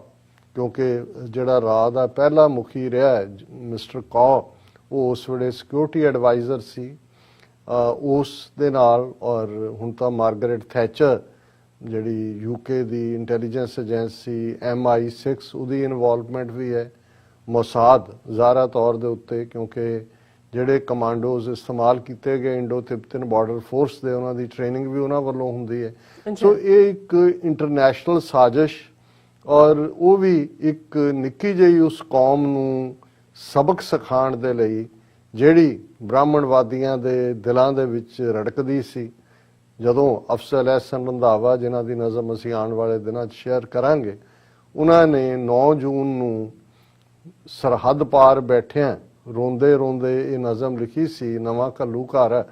ਕਿਉਂਕਿ ਜਿਹੜਾ ਰਾਅ ਦਾ ਪਹਿਲਾ ਮੁਖੀ ਰਿਹਾ ਮਿਸਟਰ ਕੌ, ਉਹ ਉਸ ਵੇਲੇ ਸਿਕਿਉਰਿਟੀ ਐਡਵਾਈਜ਼ਰ ਸੀ ਉਸ ਦੇ ਨਾਲ, ਔਰ ਹੁਣ ਤਾਂ ਮਾਰਗਰੇਟ ਥੈਚਰ ਜਿਹੜੀ UK ਦੀ ਇੰਟੈਲੀਜੈਂਸ ਏਜੰਸੀ MI6 ਉਹਦੀ ਇਨਵੋਲਵਮੈਂਟ ਵੀ ਹੈ, ਮੋਸਾਦ ਜ਼ਾਹਰਾ ਤੌਰ ਦੇ ਉੱਤੇ, ਕਿਉਂਕਿ ਜਿਹੜੇ ਕਮਾਂਡੋਜ਼ ਇਸਤੇਮਾਲ ਕੀਤੇ ਗਏ ਇੰਡੋ ਤਿੱਬਤਨ ਬਾਰਡਰ ਫੋਰਸ ਦੇ, ਉਹਨਾਂ ਦੀ ਟ੍ਰੇਨਿੰਗ ਵੀ ਉਹਨਾਂ ਵੱਲੋਂ ਹੁੰਦੀ ਹੈ। ਸੋ ਇਹ ਇੱਕ ਇੰਟਰਨੈਸ਼ਨਲ ਸਾਜ਼ਿਸ਼, ਔਰ ਉਹ ਵੀ ਇੱਕ ਨਿੱਕੀ ਜਿਹੀ ਉਸ ਕੌਮ ਨੂੰ ਸਬਕ ਸਿਖਾਉਣ ਦੇ ਲਈ ਜਿਹੜੀ ਬ੍ਰਾਹਮਣਵਾਦੀਆਂ ਦੇ ਦਿਲਾਂ ਦੇ ਵਿੱਚ ਰੜਕਦੀ ਸੀ। ਜਦੋਂ ਅਫਜ਼ਲ ਅਹਿਸਨ ਰੰਧਾਵਾ, ਜਿਨ੍ਹਾਂ ਦੀ ਨਜ਼ਮ ਅਸੀਂ ਆਉਣ ਵਾਲੇ ਦਿਨਾਂ 'ਚ ਸ਼ੇਅਰ ਕਰਾਂਗੇ, ਉਹਨਾਂ ਨੇ 9 ਜੂਨ ਨੂੰ ਸਰਹੱਦ ਪਾਰ ਬੈਠਿਆਂ ਰੋਂਦੇ ਰੋਂਦੇ ਇਹ ਨਜ਼ਮ ਲਿਖੀ ਸੀ, ਨਵਾਂ ਘੱਲੂਘਾਰਾ,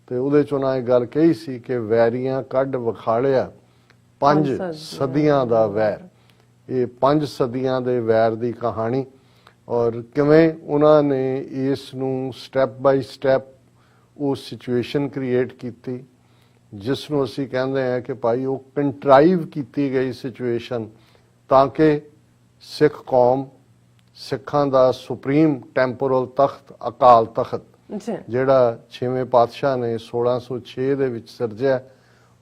ਤੇ ਉਹਦੇ 'ਚ ਉਹਨਾਂ ਇਹ ਗੱਲ ਕਹੀ ਸੀ ਕਿ ਵੈਰੀਆਂ ਕੱਢ ਵਿਖਾਲਿਆ 5 ਸਦੀਆਂ ਦਾ ਵੈਰ। ਇਹ 5 ਸਦੀਆਂ ਦੇ ਵੈਰ ਦੀ ਕਹਾਣੀ, ਔਰ ਕਿਵੇਂ ਉਹਨਾਂ ਨੇ ਇਸ ਨੂੰ ਸਟੈਪ ਬਾਈ ਸਟੈਪ ਉਹ ਸਿਚੁਏਸ਼ਨ ਕ੍ਰੀਏਟ ਕੀਤੀ, ਜਿਸ ਨੂੰ ਅਸੀਂ ਕਹਿੰਦੇ ਹਾਂ ਕਿ ਭਾਈ ਉਹ ਕੰਟਰਾਈਵ ਕੀਤੀ ਗਈ ਸਿਚੁਏਸ਼ਨ, ਤਾਂ ਕਿ ਸਿੱਖ ਕੌਮ, ਸਿੱਖਾਂ ਦਾ ਸੁਪਰੀਮ ਟੈਂਪੋਰਲ ਤਖਤ ਅਕਾਲ ਤਖਤ, ਜਿਹੜਾ 6ਵੇਂ ਪਾਤਸ਼ਾਹ ਨੇ 1606 ਦੇ ਵਿੱਚ ਸਿਰਜਿਆ,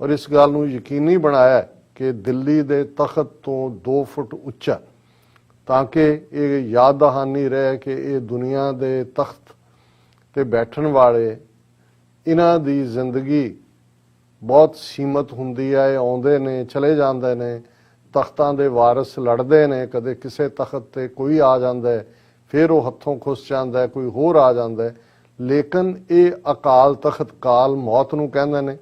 ਔਰ ਇਸ ਗੱਲ ਨੂੰ ਯਕੀਨੀ ਬਣਾਇਆ ਕਿ ਦਿੱਲੀ ਦੇ ਤਖਤ ਤੋਂ 2 ਫੁੱਟ ਉੱਚਾ, ਤਾਂ ਕਿ ਇਹ ਯਾਦ ਦਹਾਨੀ ਰਹੇ ਕਿ ਇਹ ਦੁਨੀਆ ਦੇ ਤਖਤ ਤੇ ਬੈਠਣ ਵਾਲੇ, ਇਹਨਾਂ ਦੀ ਜ਼ਿੰਦਗੀ ਬਹੁਤ ਸੀਮਤ ਹੁੰਦੀ ਹੈ। ਇਹ ਆਉਂਦੇ ਨੇ, ਚਲੇ ਜਾਂਦੇ ਨੇ, ਤਖਤਾਂ ਦੇ ਵਾਰਿਸ ਲੜਦੇ ਨੇ, ਕਦੇ ਕਿਸੇ ਤਖਤ ਤੇ ਕੋਈ ਆ ਜਾਂਦਾ ਹੈ, ਫਿਰ ਉਹ ਹੱਥੋਂ ਖੁੱਸ ਜਾਂਦਾ ਹੈ, ਕੋਈ ਹੋਰ ਆ ਜਾਂਦਾ ਹੈ, ਲੇਕਿਨ ਇਹ ਅਕਾਲ ਤਖਤ, ਕਾਲ ਮੌਤ ਨੂੰ ਕਹਿੰਦੇ ਨੇ,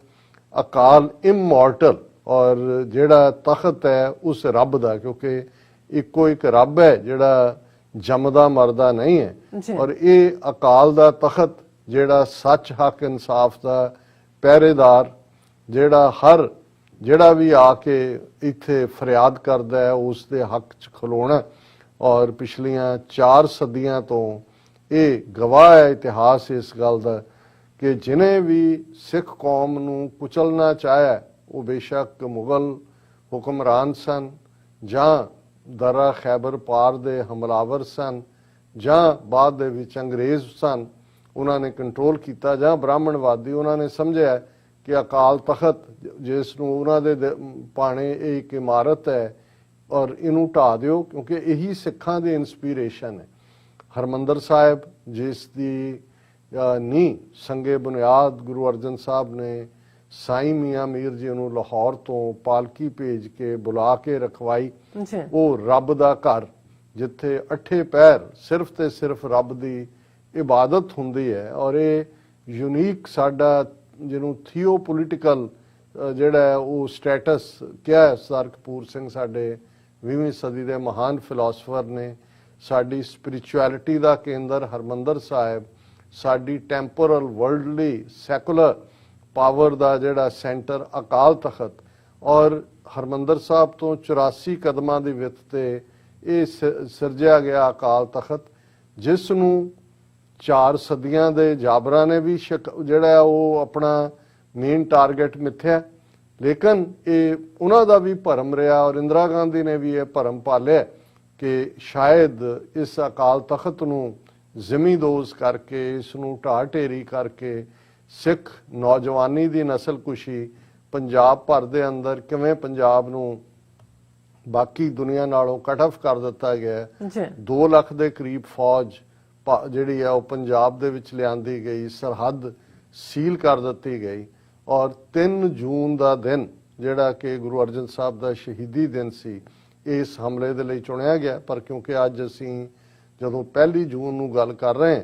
ਅਕਾਲ ਇਮੋਰਟਲ, ਔਰ ਜਿਹੜਾ ਤਖਤ ਹੈ ਉਸ ਰੱਬ ਦਾ, ਕਿਉਂਕਿ ਇੱਕੋ ਇੱਕ ਰੱਬ ਹੈ ਜਿਹੜਾ ਜੰਮਦਾ ਮਰਦਾ ਨਹੀਂ ਹੈ, ਔਰ ਇਹ ਅਕਾਲ ਦਾ ਤਖਤ ਜਿਹੜਾ ਸੱਚ, ਹੱਕ, ਇਨਸਾਫ ਦਾ ਪਹਿਰੇਦਾਰ, ਜਿਹੜਾ ਵੀ ਆ ਕੇ ਇੱਥੇ ਫਰਿਆਦ ਕਰਦਾ ਹੈ ਉਸ ਦੇ ਹੱਕ 'ਚ ਖਲੋਣਾ। ਔਰ ਪਿਛਲੀਆਂ 4 ਸਦੀਆਂ ਤੋਂ ਇਹ ਗਵਾਹ ਹੈ ਇਤਿਹਾਸ ਇਸ ਗੱਲ ਦਾ ਕਿ ਜਿਨੇ ਵੀ ਸਿੱਖ ਕੌਮ ਨੂੰ ਕੁਚਲਣਾ ਚਾਹਿਆ ਉਹ ਬੇਸ਼ੱਕ ਮੁਗਲ ਹੁਕਮਰਾਨ ਸਨ ਜਾਂ ਦਰਾ ਖੈਬਰ ਪਾਰ ਦੇ ਹਮਲਾਵਰ ਸਨ ਜਾਂ ਬਾਅਦ ਦੇ ਵਿੱਚ ਅੰਗਰੇਜ਼ ਸਨ, ਉਹਨਾਂ ਨੇ ਕੰਟਰੋਲ ਕੀਤਾ, ਜਾਂ ਬ੍ਰਾਹਮਣਵਾਦੀ ਉਹਨਾਂ ਨੇ ਸਮਝਿਆ ਕਿ ਅਕਾਲ ਤਖਤ ਜਿਸ ਨੂੰ ਉਹਨਾਂ ਦੇ ਭਾਣੇ ਇਹ ਇੱਕ ਇਮਾਰਤ ਹੈ ਔਰ ਇਹਨੂੰ ਢਾਹ ਦਿਓ, ਕਿਉਂਕਿ ਇਹੀ ਸਿੱਖਾਂ ਦੀ ਇਨਸਪੀਰੇਸ਼ਨ ਹੈ। ਹਰਮੰਦਰ ਸਾਹਿਬ ਜਿਸ ਦੀ ਨੀਂਹ ਸੰਗੇ ਬੁਨਿਆਦ ਗੁਰੂ ਅਰਜਨ ਸਾਹਿਬ ਨੇ ਸਾਈਂ ਮੀਆਂ ਮੀਰ ਜੀ ਨੂੰ ਲਾਹੌਰ ਤੋਂ ਪਾਲਕੀ ਭੇਜ ਕੇ ਬੁਲਾ ਕੇ ਰਖਵਾਈ, ਉਹ ਰੱਬ ਦਾ ਘਰ ਜਿੱਥੇ ਅੱਠੇ ਪਹਿਰ ਸਿਰਫ ਤੇ ਸਿਰਫ ਰੱਬ ਦੀ ਇਬਾਦਤ ਹੁੰਦੀ ਹੈ। ਔਰ ਇਹ ਯੂਨੀਕ ਸਾਡਾ ਜਿਹਨੂੰ ਥੀਓਪੋਲੀਟੀਕਲ ਜਿਹੜਾ ਹੈ ਉਹ ਸਟੇਟਸ ਕਿਹਾ ਸਰਦਾਰ ਕਪੂਰ ਸਿੰਘ ਸਾਡੇ 20ਵੀਂ ਸਦੀ ਦੇ ਮਹਾਨ ਫਿਲਾਸਫਰ ਨੇ। ਸਾਡੀ ਸਪਿਰਿਚੁਅਲਿਟੀ ਦਾ ਕੇਂਦਰ ਹਰਮੰਦਰ ਸਾਹਿਬ, ਸਾਡੀ ਟੈਂਪੋਰਲ ਵਰਲਡਲੀ ਸੈਕੂਲਰ ਪਾਵਰ ਦਾ ਜਿਹੜਾ ਸੈਂਟਰ ਅਕਾਲ ਤਖਤ, ਔਰ ਹਰਮੰਦਰ ਸਾਹਿਬ ਤੋਂ 84 ਕਦਮਾਂ ਦੀ ਵਿੱਥ ਤੇ ਇਹ ਸਿਰਜਿਆ ਗਿਆ ਅਕਾਲ ਤਖਤ, ਜਿਸ ਨੂੰ 4 ਸਦੀਆਂ ਦੇ ਜਾਬਰਾਂ ਨੇ ਵੀ ਜਿਹੜਾ ਉਹ ਆਪਣਾ ਮੇਨ ਟਾਰਗੇਟ ਮਿੱਥਿਆ, ਲੇਕਿਨ ਇਹ ਉਹਨਾਂ ਦਾ ਵੀ ਭਰਮ ਰਿਹਾ ਔਰ ਇੰਦਰਾ ਗਾਂਧੀ ਨੇ ਵੀ ਇਹ ਭਰਮ ਪਾਲਿਆ ਕਿ ਸ਼ਾਇਦ ਇਸ ਅਕਾਲ ਤਖਤ ਨੂੰ ਜ਼ਮੀਂਦੋਜ਼ ਕਰਕੇ, ਇਸ ਨੂੰ ਢਾਹ ਢੇਰੀ ਕਰਕੇ ਸਿੱਖ ਨੌਜਵਾਨੀ ਦੀ ਨਸਲਕੁਸ਼ੀ ਪੰਜਾਬ ਭਰ ਦੇ ਅੰਦਰ ਕਿਵੇਂ ਪੰਜਾਬ ਨੂੰ ਬਾਕੀ ਦੁਨੀਆ ਨਾਲੋਂ ਕੱਟ ਆਫ ਕਰ ਦਿੱਤਾ ਗਿਆ। 2 ਲੱਖ ਦੇ ਕਰੀਬ ਫੌਜ ਜਿਹੜੀ ਹੈ ਉਹ ਪੰਜਾਬ ਦੇ ਵਿੱਚ ਲਿਆਂਦੀ ਗਈ, ਸਰਹੱਦ ਸੀਲ ਕਰ ਦਿੱਤੀ ਗਈ ਔਰ 3 ਜੂਨ ਦਾ ਦਿਨ ਜਿਹੜਾ ਕਿ ਗੁਰੂ ਅਰਜਨ ਸਾਹਿਬ ਦਾ ਸ਼ਹੀਦੀ ਦਿਨ ਸੀ, ਇਸ ਹਮਲੇ ਦੇ ਲਈ ਚੁਣਿਆ ਗਿਆ। ਪਰ ਕਿਉਂਕਿ ਅੱਜ ਅਸੀਂ ਜਦੋਂ 1 ਜੂਨ ਨੂੰ ਗੱਲ ਕਰ ਰਹੇ ਹਾਂ,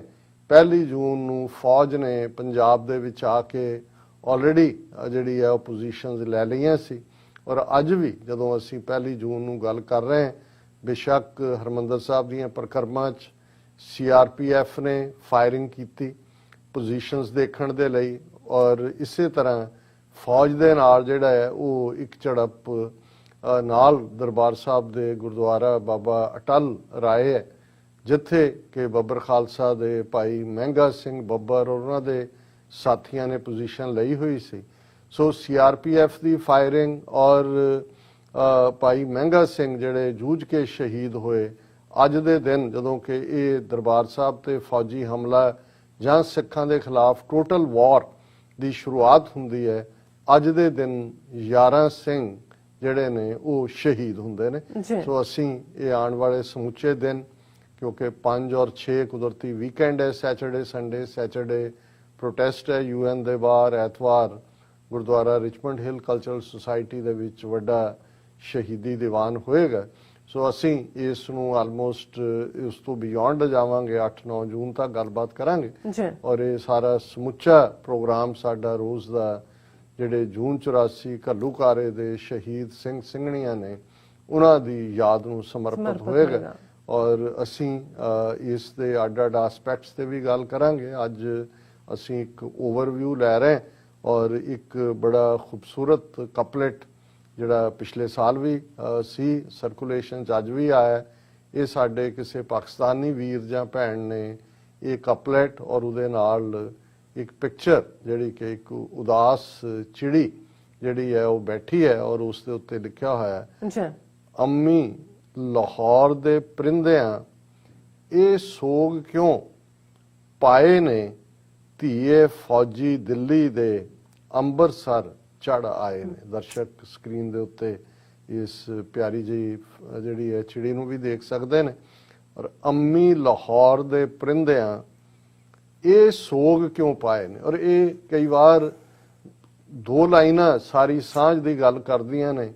1 ਜੂਨ ਨੂੰ ਫੌਜ ਨੇ ਪੰਜਾਬ ਦੇ ਵਿੱਚ ਆ ਕੇ ਆਲਰੇਡੀ ਜਿਹੜੀ ਹੈ ਉਹ ਪੋਜੀਸ਼ਨਸ ਲੈ ਲਈਆਂ ਸੀ। ਔਰ ਅੱਜ ਵੀ ਜਦੋਂ ਅਸੀਂ 1 ਜੂਨ ਨੂੰ ਗੱਲ ਕਰ ਰਹੇ ਹਾਂ, ਬੇਸ਼ੱਕ ਹਰਮੰਦਰ ਸਾਹਿਬ ਦੀਆਂ ਪਰਿਕਰਮਾ 'ਚ CRPF ਨੇ ਫਾਇਰਿੰਗ ਕੀਤੀ ਪੋਜੀਸ਼ਨਸ ਦੇਖਣ ਦੇ ਲਈ, ਔਰ ਇਸੇ ਤਰ੍ਹਾਂ ਫੌਜ ਦੇ ਨਾਲ ਜਿਹੜਾ ਹੈ ਉਹ ਇੱਕ ਝੜਪ ਨਾਲ ਦਰਬਾਰ ਸਾਹਿਬ ਦੇ ਗੁਰਦੁਆਰਾ ਬਾਬਾ ਅਟਲ ਰਾਏ ਹੈ, ਜਿੱਥੇ ਕਿ ਬੱਬਰ ਖਾਲਸਾ ਦੇ ਭਾਈ ਮਹਿੰਗਾ ਸਿੰਘ ਬੱਬਰ ਔਰ ਉਹਨਾਂ ਦੇ ਸਾਥੀਆਂ ਨੇ ਪੋਜੀਸ਼ਨ ਲਈ ਹੋਈ ਸੀ। ਸੋ CRPF ਦੀ ਫਾਇਰਿੰਗ ਔਰ ਭਾਈ ਮਹਿੰਗਾ ਸਿੰਘ ਜਿਹੜੇ ਜੂਝ ਕੇ ਸ਼ਹੀਦ ਹੋਏ ਅੱਜ ਦੇ ਦਿਨ, ਜਦੋਂ ਕਿ ਇਹ ਦਰਬਾਰ ਸਾਹਿਬ ਤੇ ਫੌਜੀ ਹਮਲਾ ਜਾਂ ਸਿੱਖਾਂ ਦੇ ਖਿਲਾਫ ਟੋਟਲ ਵਾਰ ਦੀ ਸ਼ੁਰੂਆਤ ਹੁੰਦੀ ਹੈ, ਅੱਜ ਦੇ ਦਿਨ 11 ਸਿੰਘ ਜਿਹੜੇ ਨੇ ਉਹ ਸ਼ਹੀਦ ਹੁੰਦੇ ਨੇ। ਸੋ ਅਸੀਂ ਇਹ ਆਉਣ ਵਾਲੇ ਸਮੁੱਚੇ ਦਿਨ, ਕਿਉਂਕਿ 5 ਔਰ 6 ਕੁਦਰਤੀ ਵੀਕਐਂਡ ਹੈ, ਸੈਚਰਡੇ ਪ੍ਰੋਟੈਸਟ ਹੈ UN ਦੇ ਬਾਹਰ, ਐਤਵਾਰ ਗੁਰਦੁਆਰਾ ਰਿਚਮੰਡ ਹਿੱਲ ਕਲਚਰਲ ਸੁਸਾਇਟੀ ਦੇ ਵਿੱਚ ਵੱਡਾ ਸ਼ਹੀਦੀ ਦੀਵਾਨ ਹੋਏਗਾ। ਸੋ ਅਸੀਂ ਇਸ ਨੂੰ ਆਲਮੋਸਟ ਉਸ ਤੋਂ ਬਿਯੋਂਡ ਜਾਵਾਂਗੇ, 8-9 ਜੂਨ ਤੱਕ ਗੱਲਬਾਤ ਕਰਾਂਗੇ। ਔਰ ਇਹ ਸਾਰਾ ਸਮੁੱਚਾ ਪ੍ਰੋਗਰਾਮ ਸਾਡਾ ਰੋਜ਼ ਦਾ ਜਿਹੜੇ ਜੂਨ 84 ਘੱਲੂਘਾਰੇ ਦੇ ਸ਼ਹੀਦ ਸਿੰਘ ਸਿੰਘਣੀਆਂ ਨੇ ਉਹਨਾਂ ਦੀ ਯਾਦ ਨੂੰ ਸਮਰਪਿਤ ਹੋਏਗਾ। ਔਰ ਅਸੀਂ ਇਸ ਦੇ ਅੱਡ-ਅੱਡ ਐਸਪੈਕਟਸ ਤੇ ਵੀ ਗੱਲ ਕਰਾਂਗੇ। ਅੱਜ ਅਸੀਂ ਇੱਕ ਓਵਰਵਿਊ ਲੈ ਰਹੇ ਹਾਂ ਔਰ ਇੱਕ ਬੜਾ ਖੂਬਸੂਰਤ ਕਪਲੇਟ ਜਿਹੜਾ ਪਿਛਲੇ ਸਾਲ ਵੀ ਸੀ ਸਰਕੂਲੇਸ਼ਨ 'ਚ ਅੱਜ ਵੀ ਆਇਆ, ਇਹ ਸਾਡੇ ਕਿਸੇ ਪਾਕਿਸਤਾਨੀ ਵੀਰ ਜਾਂ ਭੈਣ ਨੇ ਇਹ ਕਪਲੇਟ ਔਰ ਉਹਦੇ ਨਾਲ ਇੱਕ ਪਿਕਚਰ ਜਿਹੜੀ ਕਿ ਇੱਕ ਉਦਾਸ ਚਿੜੀ ਜਿਹੜੀ ਹੈ ਉਹ ਬੈਠੀ ਹੈ ਔਰ ਉਸ ਦੇ ਉੱਤੇ ਲਿਖਿਆ ਹੋਇਆ ਹੈ, ਅੰਮੀ ਲਾਹੌਰ ਦੇ ਪਰਿੰਦਿਆਂ ਇਹ ਸੋਗ ਕਿਉਂ ਪਾਏ ਨੇ, ਧੀਏ ਫੌਜੀ ਦਿੱਲੀ ਦੇ ਅੰਬਰਸਰ ਚੜ ਆਏ ਨੇ। ਦਰਸ਼ਕ ਸਕਰੀਨ ਦੇ ਉੱਤੇ ਇਸ ਪਿਆਰੀ ਜੀ ਜਿਹੜੀ ਹੈ ਚਿੜੀ ਨੂੰ ਵੀ ਦੇਖ ਸਕਦੇ ਨੇ। ਔਰ ਅੰਮੀ ਲਾਹੌਰ ਦੇ ਪਰਿੰਦਿਆਂ ਇਹ ਸੋਗ ਕਿਉਂ ਪਾਏ ਨੇ, ਔਰ ਇਹ ਕਈ ਵਾਰ 2 ਲਾਈਨਾਂ ਸਾਰੀ ਸਾਂਝ ਦੀ ਗੱਲ ਕਰਦੀਆਂ ਨੇ।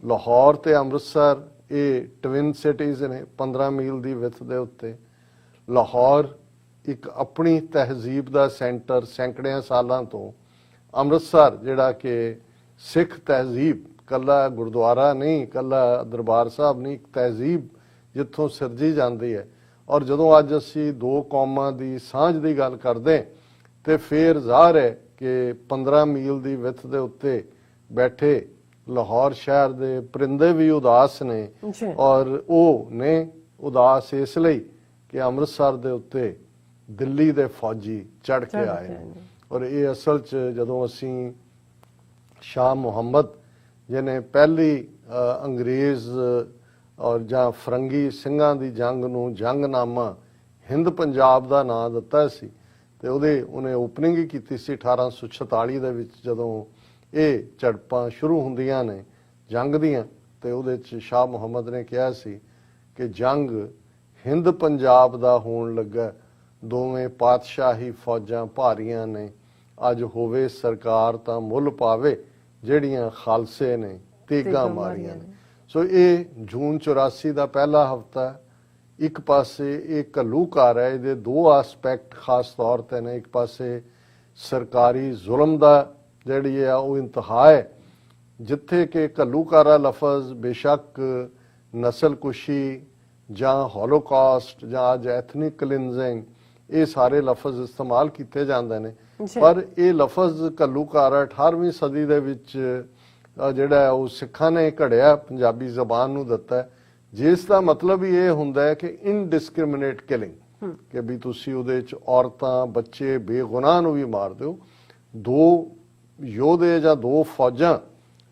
ਲਾਹੌਰ ਤੇ ਅੰਮ੍ਰਿਤਸਰ ਇਹ ਟਵਿਨ ਸਿਟੀਜ਼ ਨੇ 15 ਮੀਲ ਦੀ ਵਿੱਥ ਦੇ ਉੱਤੇ। ਲਾਹੌਰ ਇੱਕ ਆਪਣੀ ਤਹਿਜ਼ੀਬ ਦਾ ਸੈਂਟਰ ਸੈਂਕੜਿਆਂ ਸਾਲਾਂ ਤੋਂ, ਅੰਮ੍ਰਿਤਸਰ ਜਿਹੜਾ ਕਿ ਸਿੱਖ ਤਹਿਜ਼ੀਬ, ਕੱਲਾ ਗੁਰਦੁਆਰਾ ਨਹੀਂ, ਕੱਲਾ ਦਰਬਾਰ ਸਾਹਿਬ ਨਹੀਂ, ਇੱਕ ਤਹਿਜ਼ੀਬ ਜਿੱਥੋਂ ਸਿਰਜੀ ਜਾਂਦੀ ਹੈ। ਔਰ ਜਦੋਂ ਅੱਜ ਅਸੀਂ 2 ਕੌਮਾਂ ਦੀ ਸਾਂਝ ਦੀ ਗੱਲ ਕਰਦੇ ਤੇ ਫਿਰ ਜ਼ਾਹਰ ਹੈ ਕਿ 15 ਮੀਲ ਦੀ ਵਿੱਥ ਦੇ ਉੱਤੇ ਬੈਠੇ ਲਾਹੌਰ ਸ਼ਹਿਰ ਦੇ ਪਰਿੰਦੇ ਵੀ ਉਦਾਸ ਨੇ। ਔਰ ਉਹ ਨੇ ਉਦਾਸ ਇਸ ਲਈ ਕਿ ਅੰਮ੍ਰਿਤਸਰ ਦੇ ਉੱਤੇ ਦਿੱਲੀ ਦੇ ਫੌਜੀ ਚੜ ਕੇ ਆਏ ਨੇ। ਔਰ ਇਹ ਅਸਲ 'ਚ ਜਦੋਂ ਅਸੀਂ ਸ਼ਾਹ ਮੁਹੰਮਦ ਜਿਹਨੇ ਪਹਿਲੀ ਅੰਗਰੇਜ਼ ਔਰ ਜਾਂ ਫਰੰਗੀ ਸਿੰਘਾਂ ਦੀ ਜੰਗ ਨੂੰ ਜੰਗਨਾਮਾ ਹਿੰਦ ਪੰਜਾਬ ਦਾ ਨਾਂ ਦਿੱਤਾ ਸੀ ਤੇ ਉਹਨੇ ਓਪਨਿੰਗ ਹੀ ਕੀਤੀ ਸੀ 1846 ਦੇ ਵਿੱਚ ਜਦੋਂ ਇਹ ਝੜਪਾਂ ਸ਼ੁਰੂ ਹੁੰਦੀਆਂ ਨੇ ਜੰਗ ਦੀਆਂ ਤੇ ਉਹਦੇ 'ਚ ਸ਼ਾਹ ਮੁਹੰਮਦ ਨੇ ਕਿਹਾ ਸੀ ਕਿ ਜੰਗ ਹਿੰਦ ਪੰਜਾਬ ਦਾ ਹੋਣ ਲੱਗਾ, ਦੋਵੇਂ ਪਾਤਸ਼ਾਹੀ ਫੌਜਾਂ ਭਾਰੀਆਂ ਨੇ, ਅੱਜ ਹੋਵੇ ਸਰਕਾਰ ਤਾਂ ਮੁੱਲ ਪਾਵੇ, ਜਿਹੜੀਆਂ ਖਾਲਸੇ ਨੇ ਤੇਗਾਂ ਮਾਰੀਆਂ ਨੇ। ਸੋ ਇਹ ਜੂਨ 84 ਦਾ ਪਹਿਲਾ ਹਫਤਾ। ਇੱਕ ਪਾਸੇ ਇਹ ਘੱਲੂਘਾਰ ਹੈ, ਇਹਦੇ ਦੋ ਆਸਪੈਕਟ ਖਾਸ ਤੌਰ ਤੇ ਨੇ। ਇੱਕ ਪਾਸੇ ਸਰਕਾਰੀ ਜ਼ੁਲਮ ਦਾ ਜਿਹੜੀ ਹੈ ਉਹ ਇੰਤਹਾ ਹੈ, ਜਿੱਥੇ ਕਿ ਘੱਲੂਘਾਰਾ ਲਫ਼ਜ਼ ਬੇਸ਼ੱਕ ਨਸਲਕੁਸ਼ੀ ਜਾਂ ਹੋਲੋਕਾਸਟ ਜਾਂ ਅੱਜ ਐਥਨਿਕ ਕਲਿੰਜ਼ਿੰਗ ਇਹ ਸਾਰੇ ਲਫ਼ਜ਼ ਇਸਤੇਮਾਲ ਕੀਤੇ ਜਾਂਦੇ ਨੇ, ਪਰ ਇਹ ਲਫ਼ਜ਼ ਘੱਲੂਘਾਰਾ 18ਵੀਂ ਸਦੀ ਦੇ ਵਿੱਚ ਜਿਹੜਾ ਉਹ ਸਿੱਖਾਂ ਨੇ ਘੜਿਆ, ਪੰਜਾਬੀ ਜ਼ਬਾਨ ਨੂੰ ਦਿੱਤਾ, ਜਿਸ ਦਾ ਮਤਲਬ ਹੀ ਇਹ ਹੁੰਦਾ ਹੈ ਕਿ ਇਨਡਿਸਕ੍ਰਿਮੀਨੇਟ ਕਿਲਿੰਗ, ਕਿ ਵੀ ਤੁਸੀਂ ਉਹਦੇ 'ਚ ਔਰਤਾਂ ਬੱਚੇ ਬੇਗੁਨਾਹ ਨੂੰ ਵੀ ਮਾਰ ਦਿਓ। ਦੋ ਯੋਧੇ ਜਾਂ ਦੋ ਫੌਜਾਂ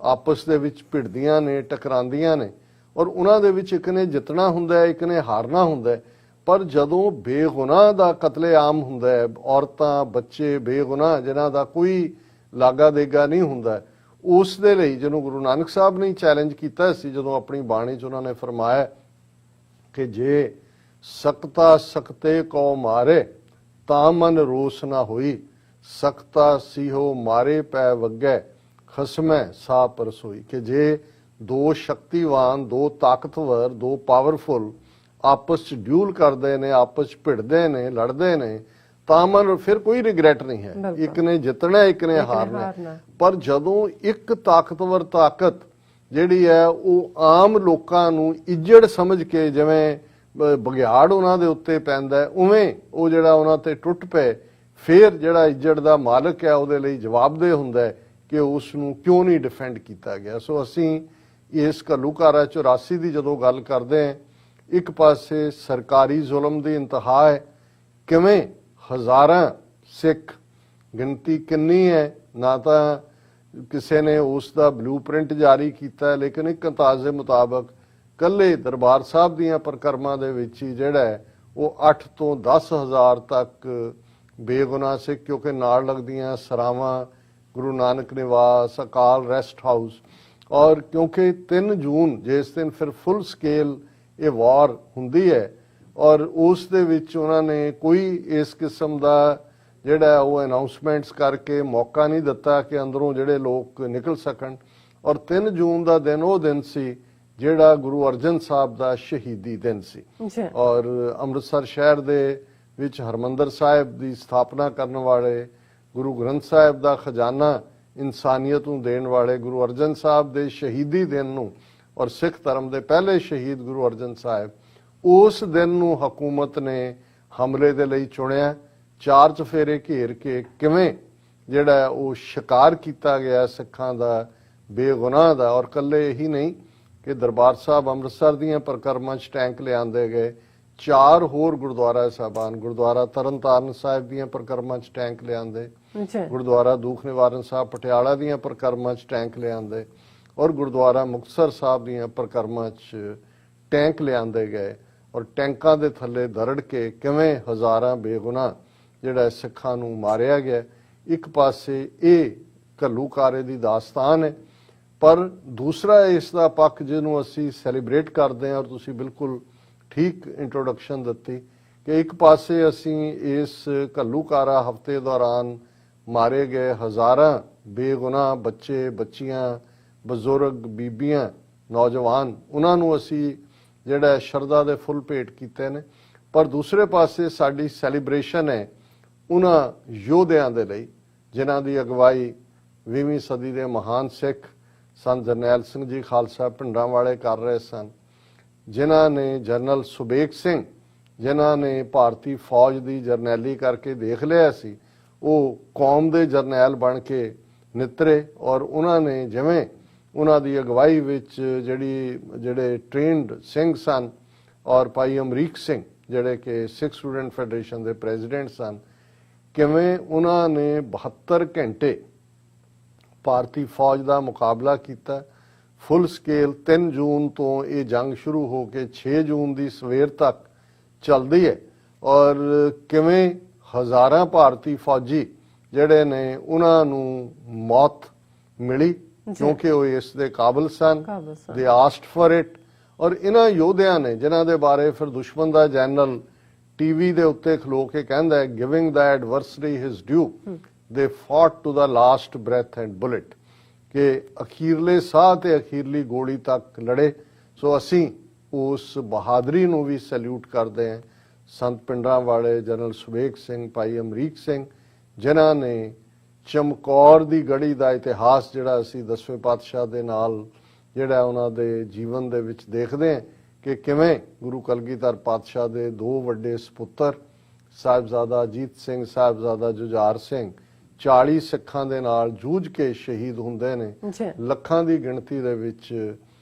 ਆਪਸ ਦੇ ਵਿੱਚ ਭਿੜਦੀਆਂ ਨੇ, ਟਕਰਾਉਂਦੀਆਂ ਨੇ, ਔਰ ਉਹਨਾਂ ਦੇ ਵਿੱਚ ਇੱਕ ਨੇ ਜਿੱਤਣਾ ਹੁੰਦਾ ਹੈ, ਇੱਕ ਨੇ ਹਾਰਨਾ ਹੁੰਦਾ ਹੈ। ਪਰ ਜਦੋਂ ਬੇਗੁਨਾਹ ਦਾ ਕਤਲੇਆਮ ਹੁੰਦਾ ਹੈ, ਔਰਤਾਂ ਬੱਚੇ ਬੇਗੁਨਾਹ ਜਿਨ੍ਹਾਂ ਦਾ ਕੋਈ ਲਾਗਾ ਦੇਗਾ ਨਹੀਂ ਹੁੰਦਾ, ਉਸ ਦੇ ਲਈ ਜਿਹਨੂੰ ਗੁਰੂ ਨਾਨਕ ਸਾਹਿਬ ਨੇ ਚੈਲੰਜ ਕੀਤਾ ਸੀ ਜਦੋਂ ਆਪਣੀ ਬਾਣੀ 'ਚ ਉਹਨਾਂ ਨੇ ਫਰਮਾਇਆ ਕਿ ਜੇ ਸਕਤਾ ਸਕਤੇ ਕੋ ਮਾਰੇ ਤਾਂ ਮਨ ਰੋਸ ਨਾ ਹੋਈ, ਸਕਤਾ ਸੀਹੋ ਮਾਰੇ ਪੈ ਵੱਗੈ ਖਸਮੈ ਸਾ ਪਰਸੋਈ, ਕਿ ਜੇ ਦੋ ਸ਼ਕਤੀਵਾਨ, ਦੋ ਤਾਕਤਵਰ, ਦੋ ਪਾਵਰਫੁਲ ਆਪਸ 'ਚ ਡਿਊਲ ਕਰਦੇ ਨੇ, ਆਪਸ 'ਚ ਭਿੜਦੇ ਨੇ, ਲੜਦੇ ਨੇ, ਤਾਂ ਮਨ ਫਿਰ ਕੋਈ ਰਿਗਰੈਟ ਨਹੀਂ ਹੈ, ਇੱਕ ਨੇ ਜਿੱਤਣਾ ਇੱਕ ਨੇ ਹਾਰਨਾ। ਪਰ ਜਦੋਂ ਇੱਕ ਤਾਕਤਵਰ ਤਾਕਤ ਜਿਹੜੀ ਹੈ ਉਹ ਆਮ ਲੋਕਾਂ ਨੂੰ ਇੱਜੜ ਸਮਝ ਕੇ, ਜਿਵੇਂ ਬਗਿਆੜ ਉਹਨਾਂ ਦੇ ਉੱਤੇ ਪੈਂਦਾ ਉਵੇਂ ਉਹ ਜਿਹੜਾ ਉਹਨਾਂ ਤੇ ਟੁੱਟ ਪਏ, ਫਿਰ ਜਿਹੜਾ ਇੱਜੜ ਦਾ ਮਾਲਕ ਹੈ ਉਹਦੇ ਲਈ ਜਵਾਬਦੇਹ ਹੁੰਦਾ ਹੈ ਕਿ ਉਸ ਨੂੰ ਕਿਉਂ ਨਹੀਂ ਡਿਫੈਂਡ ਕੀਤਾ ਗਿਆ। ਸੋ ਅਸੀਂ ਇਸ ਘੱਲੂਘਾਰਾ 84 ਦੀ ਜਦੋਂ ਗੱਲ ਕਰਦੇ ਹਾਂ, ਇੱਕ ਪਾਸੇ ਸਰਕਾਰੀ ਜ਼ੁਲਮ ਦੀ ਇੰਤਹਾ ਹੈ, ਕਿਵੇਂ ਹਜ਼ਾਰਾਂ ਸਿੱਖ, ਗਿਣਤੀ ਕਿੰਨੀ ਹੈ ਨਾ ਤਾਂ ਕਿਸੇ ਨੇ ਉਸ ਦਾ ਬਲੂਪ੍ਰਿੰਟ ਜਾਰੀ ਕੀਤਾ, ਲੇਕਿਨ ਇੱਕ ਅੰਦਾਜ਼ੇ ਮੁਤਾਬਕ ਕੱਲੇ ਦਰਬਾਰ ਸਾਹਿਬ ਦੀਆਂ ਪ੍ਰਕਰਮਾਂ ਦੇ ਵਿੱਚ ਹੀ ਜਿਹੜਾ ਉਹ 8 ਤੋਂ 10,000 ਤੱਕ ਬੇਗੁਨਾਹ ਸਿੱਖ, ਕਿਉਂਕਿ ਨਾਲ ਲੱਗਦੀਆਂ ਸਰਾਵਾਂ, ਗੁਰੂ ਨਾਨਕ ਨਿਵਾਸ, ਅਕਾਲ ਰੈਸਟ ਹਾਊਸ, ਔਰ ਕਿਉਂਕਿ 3 ਜੂਨ ਜਿਸ ਦਿਨ ਫਿਰ ਫੁੱਲ ਸਕੇਲ ਇਹ ਵਾਰ ਹੁੰਦੀ ਹੈ, ਔਰ ਉਸ ਦੇ ਵਿੱਚ ਉਹਨਾਂ ਨੇ ਕੋਈ ਇਸ ਕਿਸਮ ਦਾ ਜਿਹੜਾ ਉਹ ਅਨਾਉਂਸਮੈਂਟਸ ਕਰਕੇ ਮੌਕਾ ਨਹੀਂ ਦਿੱਤਾ ਕਿ ਅੰਦਰੋਂ ਜਿਹੜੇ ਲੋਕ ਨਿਕਲ ਸਕਣ। ਔਰ 3 ਜੂਨ ਦਾ ਦਿਨ ਉਹ ਦਿਨ ਸੀ ਜਿਹੜਾ ਗੁਰੂ ਅਰਜਨ ਸਾਹਿਬ ਦਾ ਸ਼ਹੀਦੀ ਦਿਨ ਸੀ, ਔਰ ਅੰਮ੍ਰਿਤਸਰ ਸ਼ਹਿਰ ਦੇ ਵਿੱਚ ਹਰਮੰਦਰ ਸਾਹਿਬ ਦੀ ਸਥਾਪਨਾ ਕਰਨ ਵਾਲੇ, ਗੁਰੂ ਗ੍ਰੰਥ ਸਾਹਿਬ ਦਾ ਖਜ਼ਾਨਾ ਇਨਸਾਨੀਅਤ ਨੂੰ ਦੇਣ ਵਾਲੇ ਗੁਰੂ ਅਰਜਨ ਸਾਹਿਬ ਦੇ ਸ਼ਹੀਦੀ ਦਿਨ ਨੂੰ, ਔਰ ਸਿੱਖ ਧਰਮ ਦੇ ਪਹਿਲੇ ਸ਼ਹੀਦ ਗੁਰੂ ਅਰਜਨ ਸਾਹਿਬ, ਉਸ ਦਿਨ ਨੂੰ ਹਕੂਮਤ ਨੇ ਹਮਲੇ ਦੇ ਲਈ ਚੁਣਿਆ। 4 ਚਫੇਰੇ ਘੇਰ ਕੇ ਕਿਵੇਂ ਜਿਹੜਾ ਉਹ ਸ਼ਿਕਾਰ ਕੀਤਾ ਗਿਆ ਸਿੱਖਾਂ ਦਾ ਬੇਗੁਨਾਹ ਦਾ। ਔਰ ਕੱਲੇ ਇਹੀ ਨਹੀਂ ਕਿ ਦਰਬਾਰ ਸਾਹਿਬ ਅੰਮ੍ਰਿਤਸਰ ਦੀਆਂ ਪ੍ਰਕਰਮਾਂ 'ਚ ਟੈਂਕ ਲਿਆਂਦੇ ਗਏ, 4 ਹੋਰ ਗੁਰਦੁਆਰਾ ਸਾਹਿਬਾਨ, ਗੁਰਦੁਆਰਾ ਤਰਨਤਾਰਨ ਸਾਹਿਬ ਦੀਆਂ ਪ੍ਰਕਰਮਾਂ 'ਚ ਟੈਂਕ ਲਿਆਂਦੇ, ਗੁਰਦੁਆਰਾ ਦੂਖ ਨਿਵਾਰਨ ਸਾਹਿਬ ਪਟਿਆਲਾ ਦੀਆਂ ਪ੍ਰਕਰਮਾਂ 'ਚ ਟੈਂਕ ਲਿਆਂਦੇ, ਔਰ ਗੁਰਦੁਆਰਾ ਮੁਕਤਸਰ ਸਾਹਿਬ ਦੀਆਂ ਪ੍ਰਕਰਮਾਂ 'ਚ ਟੈਂਕ ਲਿਆਂਦੇ ਗਏ। ਔਰ ਟੈਂਕਾਂ ਦੇ ਥੱਲੇ ਦਰੜ ਕੇ ਕਿਵੇਂ ਹਜ਼ਾਰਾਂ ਬੇਗੁਨਾਹ ਜਿਹੜਾ ਸਿੱਖਾਂ ਨੂੰ ਮਾਰਿਆ ਗਿਆ। ਇੱਕ ਪਾਸੇ ਇਹ ਘੱਲੂਘਾਰੇ ਦੀ ਦਾਸਤਾਨ ਹੈ, ਪਰ ਦੂਸਰਾ ਇਸ ਦਾ ਪੱਖ ਜਿਹਨੂੰ ਅਸੀਂ ਸੈਲੀਬ੍ਰੇਟ ਕਰਦੇ ਹਾਂ, ਔਰ ਤੁਸੀਂ ਬਿਲਕੁਲ ਠੀਕ ਇੰਟਰੋਡਕਸ਼ਨ ਦਿੱਤੀ ਕਿ ਇੱਕ ਪਾਸੇ ਅਸੀਂ ਇਸ ਘੱਲੂਘਾਰਾ ਹਫਤੇ ਦੌਰਾਨ ਮਾਰੇ ਗਏ ਹਜ਼ਾਰਾਂ ਬੇਗੁਨਾਹ ਬੱਚੇ, ਬੱਚੀਆਂ, ਬਜ਼ੁਰਗ, ਬੀਬੀਆਂ, ਨੌਜਵਾਨ, ਉਹਨਾਂ ਨੂੰ ਅਸੀਂ ਜਿਹੜਾ ਸ਼ਰਧਾ ਦੇ ਫੁੱਲ ਭੇਟ ਕੀਤੇ ਨੇ। ਪਰ ਦੂਸਰੇ ਪਾਸੇ ਸਾਡੀ ਸੈਲੀਬ੍ਰੇਸ਼ਨ ਹੈ ਉਹਨਾਂ ਯੋਧਿਆਂ ਦੇ ਲਈ ਜਿਨ੍ਹਾਂ ਦੀ ਅਗਵਾਈ 20ਵੀਂ ਸਦੀ ਦੇ ਮਹਾਨ ਸਿੱਖ ਸੰਤ ਜਰਨੈਲ ਸਿੰਘ ਜੀ ਖਾਲਸਾ ਭਿੰਡਰਾਂ ਵਾਲੇ ਕਰ ਰਹੇ ਸਨ, ਜਿਨ੍ਹਾਂ ਨੇ ਜਨਰਲ ਸੁਬੇਗ ਸਿੰਘ, ਜਿਨ੍ਹਾਂ ਨੇ ਭਾਰਤੀ ਫੌਜ ਦੀ ਜਰਨੈਲੀ ਕਰਕੇ ਦੇਖ ਲਿਆ ਸੀ, ਉਹ ਕੌਮ ਦੇ ਜਰਨੈਲ ਬਣ ਕੇ ਨਿਤਰੇ। ਔਰ ਉਹਨਾਂ ਨੇ ਜਿਵੇਂ ਉਹਨਾਂ ਦੀ ਅਗਵਾਈ ਵਿੱਚ ਜਿਹੜੇ ਟ੍ਰੇਨਡ ਸਿੰਘ ਸਨ, ਔਰ ਭਾਈ ਅਮਰੀਕ ਸਿੰਘ ਜਿਹੜੇ ਕਿ ਸਿੱਖ ਸਟੂਡੈਂਟ ਫੈਡਰੇਸ਼ਨ ਦੇ ਪ੍ਰੈਜ਼ੀਡੈਂਟ ਸਨ, ਕਿਵੇਂ ਉਹਨਾਂ ਨੇ 72 ਘੰਟੇ ਭਾਰਤੀ ਫੌਜ ਦਾ ਮੁਕਾਬਲਾ ਕੀਤਾ। ਫੁੱਲ ਸਕੇਲ 3 ਜੂਨ ਤੋਂ ਇਹ ਜੰਗ ਸ਼ੁਰੂ ਹੋ ਕੇ 6 ਜੂਨ ਦੀ ਸਵੇਰ ਤੱਕ ਚੱਲਦੀ ਹੈ ਔਰ ਕਿਵੇਂ ਹਜ਼ਾਰਾਂ ਭਾਰਤੀ ਫੌਜੀ ਜਿਹੜੇ ਨੇ ਉਹਨਾਂ ਨੂੰ ਮੌਤ ਮਿਲੀ ਕਿਉਂਕਿ ਉਹ ਇਸ ਦੇ ਕਾਬਿਲ ਸਨ। ਦੇ ਆਸਕਡ ਫॉर ਇਟ। ਔਰ ਇਹਨਾਂ ਯੋਧਿਆਂ ਨੇ ਜਿਨ੍ਹਾਂ ਦੇ ਬਾਰੇ ਫਿਰ ਦੁਸ਼ਮਣ ਦਾ ਜਨਰਲ ਟੀਵੀ ਦੇ ਉੱਤੇ ਖਲੋ ਕੇ ਕਹਿੰਦਾ ਹੈ ਗਿਵਿੰਗ ਦਾ ਐਡਵਰਸਰੀ ਹਿਸ ਡਿਊ ਦੇ fought to the last breath and bullet, ਕਿ ਅਖੀਰਲੇ ਸਾਹ ਤੇ ਅਖੀਰਲੀ ਗੋਲੀ ਤੱਕ ਲੜੇ। ਸੋ ਅਸੀਂ ਉਸ ਬਹਾਦਰੀ ਨੂੰ ਵੀ ਸੈਲੂਟ ਕਰਦੇ ਹਾਂ। ਸੰਤ ਪਿੰਡਰਾਂਵਾਲੇ, ਜਨਰਲ ਸੁਬੇਗ ਸਿੰਘ, ਭਾਈ ਅਮਰੀਕ ਸਿੰਘ, ਜਿਨ੍ਹਾਂ ਨੇ ਚਮਕੌਰ ਦੀ ਗੜੀ ਦਾ ਇਤਿਹਾਸ ਜਿਹੜਾ ਅਸੀਂ 10ਵੇਂ ਪਾਤਸ਼ਾਹ ਦੇ ਨਾਲ ਜਿਹੜਾ ਉਹਨਾਂ ਦੇ ਜੀਵਨ ਦੇ ਵਿੱਚ ਦੇਖਦੇ ਹਾਂ ਕਿ ਕਿਵੇਂ ਗੁਰੂ ਕਲਗੀਧਰ ਪਾਤਸ਼ਾਹ ਦੇ 2 ਵੱਡੇ ਸਪੁੱਤਰ ਸਾਹਿਬਜ਼ਾਦਾ ਅਜੀਤ ਸਿੰਘ, ਸਾਹਿਬਜ਼ਾਦਾ ਜੁਝਾਰ ਸਿੰਘ 40 ਸਿੱਖਾਂ ਦੇ ਨਾਲ ਜੂਝ ਕੇ ਸ਼ਹੀਦ ਹੁੰਦੇ ਨੇ। ਲੱਖਾਂ ਦੀ ਗਿਣਤੀ ਦੇ ਵਿੱਚ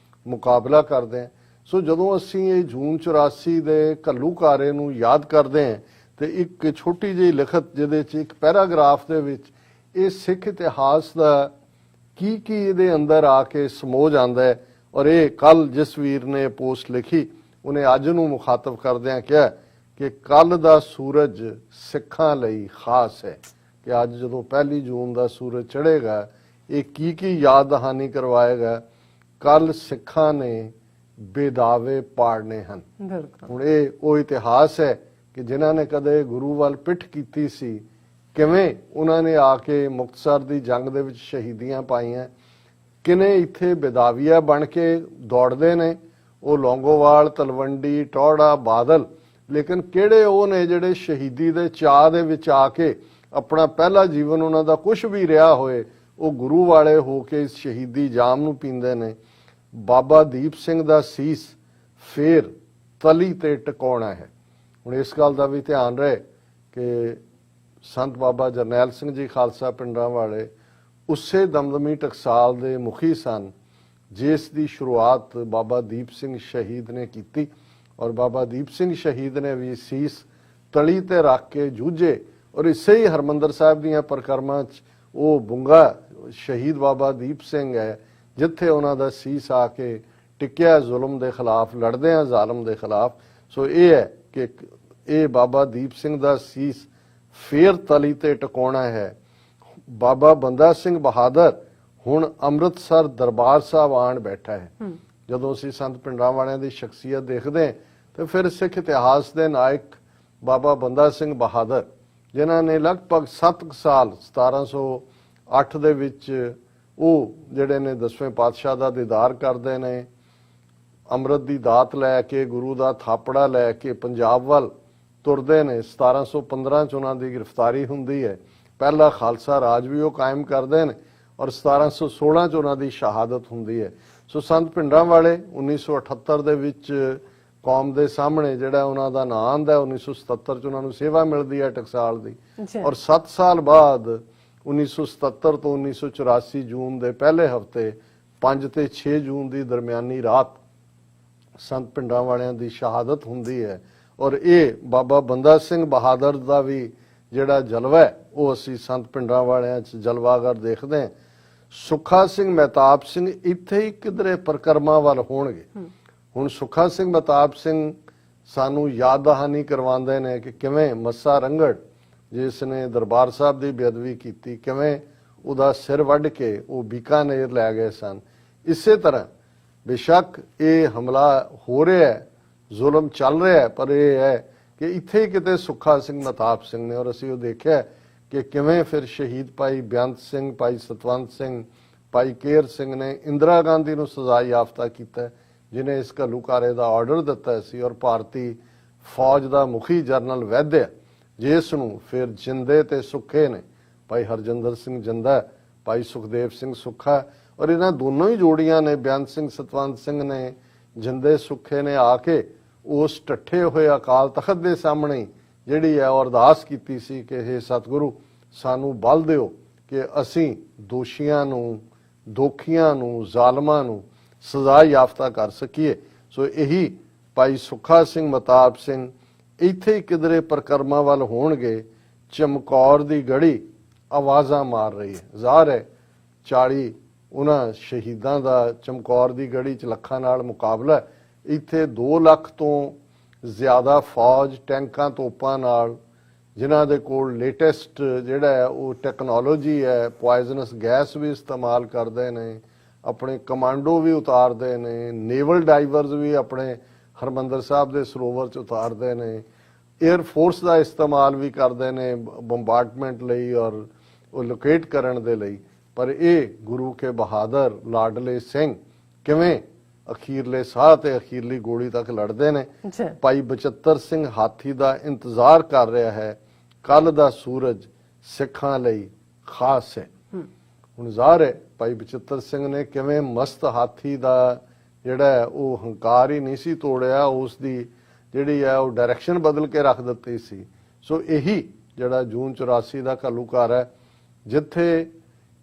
ਮੁਕਾਬਲਾ ਕਰਦੇ ਆ। ਸੋ ਜਦੋਂ ਅਸੀਂ ਇਹ ਜੂਨ 84 ਦੇ ਘੱਲੂਘਾਰੇ ਨੂੰ ਯਾਦ ਕਰਦੇ ਹਾਂ ਤੇ ਇੱਕ ਛੋਟੀ ਜਿਹੀ ਲਿਖਤ ਜਿਹਦੇ 'ਚ ਇੱਕ ਪੈਰਾਗ੍ਰਾਫ ਦੇ ਵਿੱਚ ਇਹ ਸਿੱਖ ਇਤਿਹਾਸ ਦਾ ਕੀ ਇਹਦੇ ਅੰਦਰ ਆ ਕੇ ਸਮੋ ਜਾਂਦਾ ਹੈ। ਔਰ ਇਹ ਕੱਲ ਜਿਸ ਵੀਰ ਨੇ ਪੋਸਟ ਲਿਖੀ ਉਹਨੇ ਅੱਜ ਨੂੰ ਮੁਖਾਤਬ ਕਰਦਿਆਂ ਕਿਹਾ ਕਿ ਕੱਲ ਦਾ ਸੂਰਜ ਸਿੱਖਾਂ ਲਈ ਖਾਸ ਹੈ, ਕਿ ਅੱਜ ਜਦੋਂ 1 ਜੂਨ ਦਾ ਸੂਰਜ ਚੜ੍ਹੇਗਾ ਇਹ ਕੀ ਯਾਦ ਦਹਾਨੀ ਕਰਵਾਏਗਾ। ਕੱਲ ਸਿੱਖਾਂ ਨੇ ਬੇਦਾਵੇ ਪਾੜਨੇ ਹਨ। ਹੁਣ ਇਹ ਉਹ ਇਤਿਹਾਸ ਹੈ ਕਿ ਜਿਨ੍ਹਾਂ ਨੇ ਕਦੇ ਗੁਰੂ ਵੱਲ ਪਿੱਠ ਕੀਤੀ ਸੀ, ਕਿਵੇਂ ਉਹਨਾਂ ਨੇ ਆ ਕੇ ਮੁਕਤਸਰ ਦੀ ਜੰਗ ਦੇ ਵਿੱਚ ਸ਼ਹੀਦੀਆਂ ਪਾਈਆਂ, ਕਿਨੇ ਇੱਥੇ ਬੇਦਾਵੀਆ ਬਣ ਕੇ ਦੌੜਦੇ ਨੇ ਉਹ ਲੌਂਗੋਵਾਲ, ਤਲਵੰਡੀ, ਟੌੜਾ, ਬਾਦਲ। ਲੇਕਿਨ ਕਿਹੜੇ ਉਹ ਨੇ ਜਿਹੜੇ ਸ਼ਹੀਦੀ ਦੇ ਚਾਅ ਦੇ ਵਿੱਚ ਆ ਕੇ ਆਪਣਾ ਪਹਿਲਾ ਜੀਵਨ ਉਹਨਾਂ ਦਾ ਕੁਝ ਵੀ ਰਿਹਾ ਹੋਏ ਉਹ ਗੁਰੂ ਵਾਲੇ ਹੋ ਕੇ ਇਸ ਸ਼ਹੀਦੀ ਜਾਮ ਨੂੰ ਪੀਂਦੇ ਨੇ। ਬਾਬਾ ਦੀਪ ਸਿੰਘ ਦਾ ਸੀਸ ਫੇਰ ਤਲੀ ਤੇ ਟਿਕਾਉਣਾ ਹੈ। ਹੁਣ ਇਸ ਗੱਲ ਦਾ ਵੀ ਧਿਆਨ ਰਹੇ ਕਿ ਸੰਤ ਬਾਬਾ ਜਰਨੈਲ ਸਿੰਘ ਜੀ ਖਾਲਸਾ ਪਿੰਡਰਾਂਵਾਲੇ ਉਸੇ ਦਮਦਮੀ ਟਕਸਾਲ ਦੇ ਮੁਖੀ ਸਨ ਜਿਸ ਦੀ ਸ਼ੁਰੂਆਤ ਬਾਬਾ ਦੀਪ ਸਿੰਘ ਸ਼ਹੀਦ ਨੇ ਕੀਤੀ। ਔਰ ਬਾਬਾ ਦੀਪ ਸਿੰਘ ਸ਼ਹੀਦ ਨੇ ਵੀ ਸੀਸ ਤਲੀ ਤੇ ਰੱਖ ਕੇ ਜੂਝੇ। ਔਰ ਇਸੇ ਹੀ ਹਰਮੰਦਰ ਸਾਹਿਬ ਦੀਆਂ ਪਰਿਕਰਮਾ 'ਚ ਉਹ ਬੁੰਗਾ ਸ਼ਹੀਦ ਬਾਬਾ ਦੀਪ ਸਿੰਘ ਹੈ ਜਿੱਥੇ ਉਹਨਾਂ ਦਾ ਸੀਸ ਆ ਕੇ ਟਿਕਿਆ ਜ਼ੁਲਮ ਦੇ ਖਿਲਾਫ, ਲੜਦੇ ਆ ਜ਼ਾਲਮ ਦੇ ਖਿਲਾਫ। ਸੋ ਇਹ ਹੈ ਕਿ ਇਹ ਬਾਬਾ ਦੀਪ ਸਿੰਘ ਦਾ ਸੀਸ ਫੇਰ ਤਲੀ ਤੇ ਟਿਕਾਉਣਾ ਹੈ। ਬਾਬਾ ਬੰਦਾ ਸਿੰਘ ਬਹਾਦਰ ਹੁਣ ਅੰਮ੍ਰਿਤਸਰ ਦਰਬਾਰ ਸਾਹਿਬ ਆਣ ਬੈਠਾ ਹੈ। ਜਦੋਂ ਅਸੀਂ ਸੰਤ ਪਿੰਡਰਾਂਵਾਲਿਆਂ ਦੀ ਸ਼ਖਸੀਅਤ ਦੇਖਦੇ ਹਾਂ ਤੇ ਫਿਰ ਸਿੱਖ ਇਤਿਹਾਸ ਦੇ ਨਾਇਕ ਬਾਬਾ ਬੰਦਾ ਸਿੰਘ ਬਹਾਦਰ ਜਿਨ੍ਹਾਂ ਨੇ ਲਗਭਗ 7 ਸਾਲ 1708 ਦੇ ਵਿੱਚ ਉਹ ਜਿਹੜੇ ਨੇ 10ਵੇਂ ਪਾਤਸ਼ਾਹ ਦਾ ਦੀਦਾਰ ਕਰਦੇ ਨੇ, ਅੰਮ੍ਰਿਤ ਦੀ ਦਾਤ ਲੈ ਕੇ, ਗੁਰੂ ਦਾ ਥਾਪੜਾ ਲੈ ਕੇ ਪੰਜਾਬ ਵੱਲ ਤੁਰਦੇ ਨੇ। 1715 ਚ ਉਹਨਾਂ ਦੀ ਗ੍ਰਿਫਤਾਰੀ ਹੁੰਦੀ ਹੈ। ਪਹਿਲਾ ਖਾਲਸਾ ਰਾਜ ਵੀ ਉਹ ਕਾਇਮ ਕਰਦੇ ਨੇ ਔਰ 1716 ਚ ਉਹਨਾਂ ਦੀ ਸ਼ਹਾਦਤ ਹੁੰਦੀ ਹੈ। ਸੋ ਸੰਤ ਪਿੰਡਰਾਂਵਾਲੇ 1978 ਦੇ ਵਿੱਚ ਕੌਮ ਦੇ ਸਾਹਮਣੇ ਜਿਹੜਾ ਉਹਨਾਂ ਦਾ ਨਾਂ ਆਂਦਾ, 1977 ਚ ਉਹਨਾਂ ਨੂੰ ਸੇਵਾ ਮਿਲਦੀ ਹੈ ਟਕਸਾਲ ਦੀ। ਔਰ 7 ਸਾਲ ਬਾਅਦ 1977 ਤੋਂ 1984 ਜੂਨ ਦੇ ਪਹਿਲੇ ਹਫਤੇ 5 ਤੇ 6 ਜੂਨ ਦੀ ਦਰਮਿਆਨੀ ਰਾਤ ਸੰਤ ਪਿੰਡਰਾਂਵਾਲਿਆਂ ਦੀ ਸ਼ਹਾਦਤ ਹੁੰਦੀ ਹੈ। ਔਰ ਇਹ ਬਾਬਾ ਬੰਦਾ ਸਿੰਘ ਬਹਾਦਰ ਦਾ ਵੀ ਜਿਹੜਾ ਜਲਵਾ ਹੈ ਉਹ ਅਸੀਂ ਸੰਤ ਪਿੰਡਰਾਂਵਾਲਿਆਂ 'ਚ ਜਲਵਾਗਰ ਦੇਖਦੇ ਹਾਂ। ਸੁੱਖਾ ਸਿੰਘ ਮਹਿਤਾਬ ਸਿੰਘ ਇੱਥੇ ਹੀ ਕਿਧਰੇ ਪਰਿਕਰਮਾ ਵੱਲ ਹੋਣਗੇ। ਹੁਣ ਸੁੱਖਾ ਸਿੰਘ ਮਹਿਤਾਬ ਸਿੰਘ ਸਾਨੂੰ ਯਾਦ ਦਹਾਨੀ ਕਰਵਾਉਂਦੇ ਨੇ ਕਿ ਕਿਵੇਂ ਮੱਸਾ ਰੰਗੜ ਜਿਸ ਨੇ ਦਰਬਾਰ ਸਾਹਿਬ ਦੀ ਬੇਅਦਬੀ ਕੀਤੀ, ਕਿਵੇਂ ਉਹਦਾ ਸਿਰ ਵੱਢ ਕੇ ਉਹ ਬੀਕਾਨੇਰ ਲੈ ਗਏ ਸਨ। ਇਸੇ ਤਰ੍ਹਾਂ ਬੇਸ਼ੱਕ ਇਹ ਹਮਲਾ ਹੋ ਰਿਹਾ ਹੈ, ਜ਼ੁਲਮ ਚੱਲ ਰਿਹਾ ਹੈ, ਪਰ ਇਹ ਹੈ ਕਿ ਇੱਥੇ ਕਿਤੇ ਸੁੱਖਾ ਸਿੰਘ ਮਹਿਤਾਬ ਸਿੰਘ ਨੇ ਔਰ ਅਸੀਂ ਉਹ ਦੇਖਿਆ ਕਿ ਕਿਵੇਂ ਫਿਰ ਸ਼ਹੀਦ ਭਾਈ ਬੇਅੰਤ ਸਿੰਘ, ਭਾਈ ਸਤਵੰਤ ਸਿੰਘ, ਭਾਈ ਕੇਰ ਸਿੰਘ ਨੇ ਇੰਦਰਾ ਗਾਂਧੀ ਨੂੰ ਸਜ਼ਾ ਯਾਫਤਾ ਕੀਤਾ ਜਿਨੇ ਇਸ ਘੱਲੂਘਾਰੇ ਦਾ ਆਰਡਰ ਦਿੱਤਾ ਸੀ। ਔਰ ਭਾਰਤੀ ਫੌਜ ਦਾ ਮੁਖੀ ਜਨਰਲ ਵੈਦਿਆ ਜਿਸ ਨੂੰ ਫਿਰ ਜਿੰਦੇ ਤੇ ਸੁੱਖੇ ਨੇ ਭਾਈ ਹਰਜਿੰਦਰ ਸਿੰਘ ਜਿੰਦਾ, ਭਾਈ ਸੁਖਦੇਵ ਸਿੰਘ ਸੁੱਖਾ। ਔਰ ਇਹਨਾਂ ਦੋਨੋਂ ਹੀ ਜੋੜੀਆਂ ਨੇ ਬੇਅੰਤ ਸਿੰਘ ਸਤਵੰਤ ਸਿੰਘ ਨੇ ਜਿੰਦੇ ਸੁੱਖੇ ਨੇ ਆ ਕੇ ਉਸ ਟੱਠੇ ਹੋਏ ਅਕਾਲ ਤਖਤ ਦੇ ਸਾਹਮਣੇ ਜਿਹੜੀ ਹੈ ਅਰਦਾਸ ਕੀਤੀ ਸੀ ਕਿ हे ਸਤਿਗੁਰੂ ਸਾਨੂੰ ਬਲ ਦਿਓ ਕਿ ਅਸੀਂ ਦੋਸ਼ੀਆਂ ਨੂੰ, ਦੋਖੀਆਂ ਨੂੰ, ਜ਼ਾਲਮਾਂ ਨੂੰ ਸਜ਼ਾ ਯਾਫਤਾ ਕਰ ਸਕੀਏ। ਸੋ ਇਹੀ ਭਾਈ ਸੁੱਖਾ ਸਿੰਘ ਮਹਿਤਾਬ ਸਿੰਘ ਇੱਥੇ ਕਿਧਰੇ ਪਰਿਕਰਮਾ ਵੱਲ ਹੋਣਗੇ ਚਮਕੌਰ ਦੀ ਗੜੀ ਆਵਾਜ਼ਾਂ ਮਾਰ ਰਹੀ ਹੈ। ਜ਼ਾਹਰ ਹੈ 40 ਉਹਨਾਂ ਸ਼ਹੀਦਾਂ ਦਾ ਚਮਕੌਰ ਦੀ ਗੜੀ 'ਚ ਲੱਖਾਂ ਨਾਲ ਮੁਕਾਬਲਾ ਹੈ। ਇੱਥੇ 2 ਲੱਖ ਤੋਂ ਜ਼ਿਆਦਾ ਫੌਜ ਟੈਂਕਾਂ ਤੋਪਾਂ ਨਾਲ, ਜਿਨ੍ਹਾਂ ਦੇ ਕੋਲ ਲੇਟੈਸਟ ਜਿਹੜਾ ਹੈ ਉਹ ਟੈਕਨੋਲੋਜੀ ਹੈ, ਪੋਇਜ਼ਨਸ ਗੈਸ ਵੀ ਇਸਤੇਮਾਲ ਕਰਦੇ ਨੇ, ਆਪਣੇ ਕਮਾਂਡੋ ਵੀ ਉਤਾਰਦੇ ਨੇ, ਨੇਵਲ ਡਾਈਵਰਸ ਵੀ ਆਪਣੇ ਹਰਮੰਦਰ ਸਾਹਿਬ ਦੇ ਸਰੋਵਰ 'ਚ ਉਤਾਰਦੇ ਨੇ, 에ਅਰ ਫੋਰਸ ਦਾ ਇਸਤੇਮਾਲ ਵੀ ਕਰਦੇ ਨੇ ਬੰਬਾਰਡਮੈਂਟ ਲਈ ਔਰ ਉਹ ਲੋਕੇਟ ਕਰਨ ਦੇ ਲਈ। ਪਰ ਇਹ ਗੁਰੂ ਕੇ ਬਹਾਦਰ ਲਾਡਲੇ ਸਿੰਘ ਕਿਵੇਂ ਅਖੀਰਲੇ ਸਾਹ ਤੇ ਅਖੀਰਲੀ ਗੋਲੀ ਤੱਕ ਲੜਦੇ ਨੇ। ਭਾਈ ਬਚਿੱਤਰ ਸਿੰਘ ਹਾਥੀ ਦਾ ਇੰਤਜ਼ਾਰ ਕਰ ਰਿਹਾ ਹੈ, ਕੱਲ ਦਾ ਸੂਰਜ ਸਿੱਖਾਂ ਲਈ ਖਾਸ ਹੈ। ਹੁਣ ਜ਼ਾਹਰ ਹੈ ਭਾਈ ਬਚਿੱਤਰ ਸਿੰਘ ਨੇ ਕਿਵੇਂ ਮਸਤ ਹਾਥੀ ਦਾ ਜਿਹੜਾ ਹੈ ਉਹ ਹੰਕਾਰ ਹੀ ਨਹੀਂ ਸੀ ਤੋੜਿਆ, ਉਸ ਦੀ ਜਿਹੜੀ ਹੈ ਉਹ ਡਾਇਰੈਕਸ਼ਨ ਬਦਲ ਕੇ ਰੱਖ ਦਿੱਤੀ ਸੀ। ਸੋ ਇਹੀ ਜਿਹੜਾ ਜੂਨ 84 ਦਾ ਘੱਲੂਘਾਰਾ ਹੈ, ਜਿੱਥੇ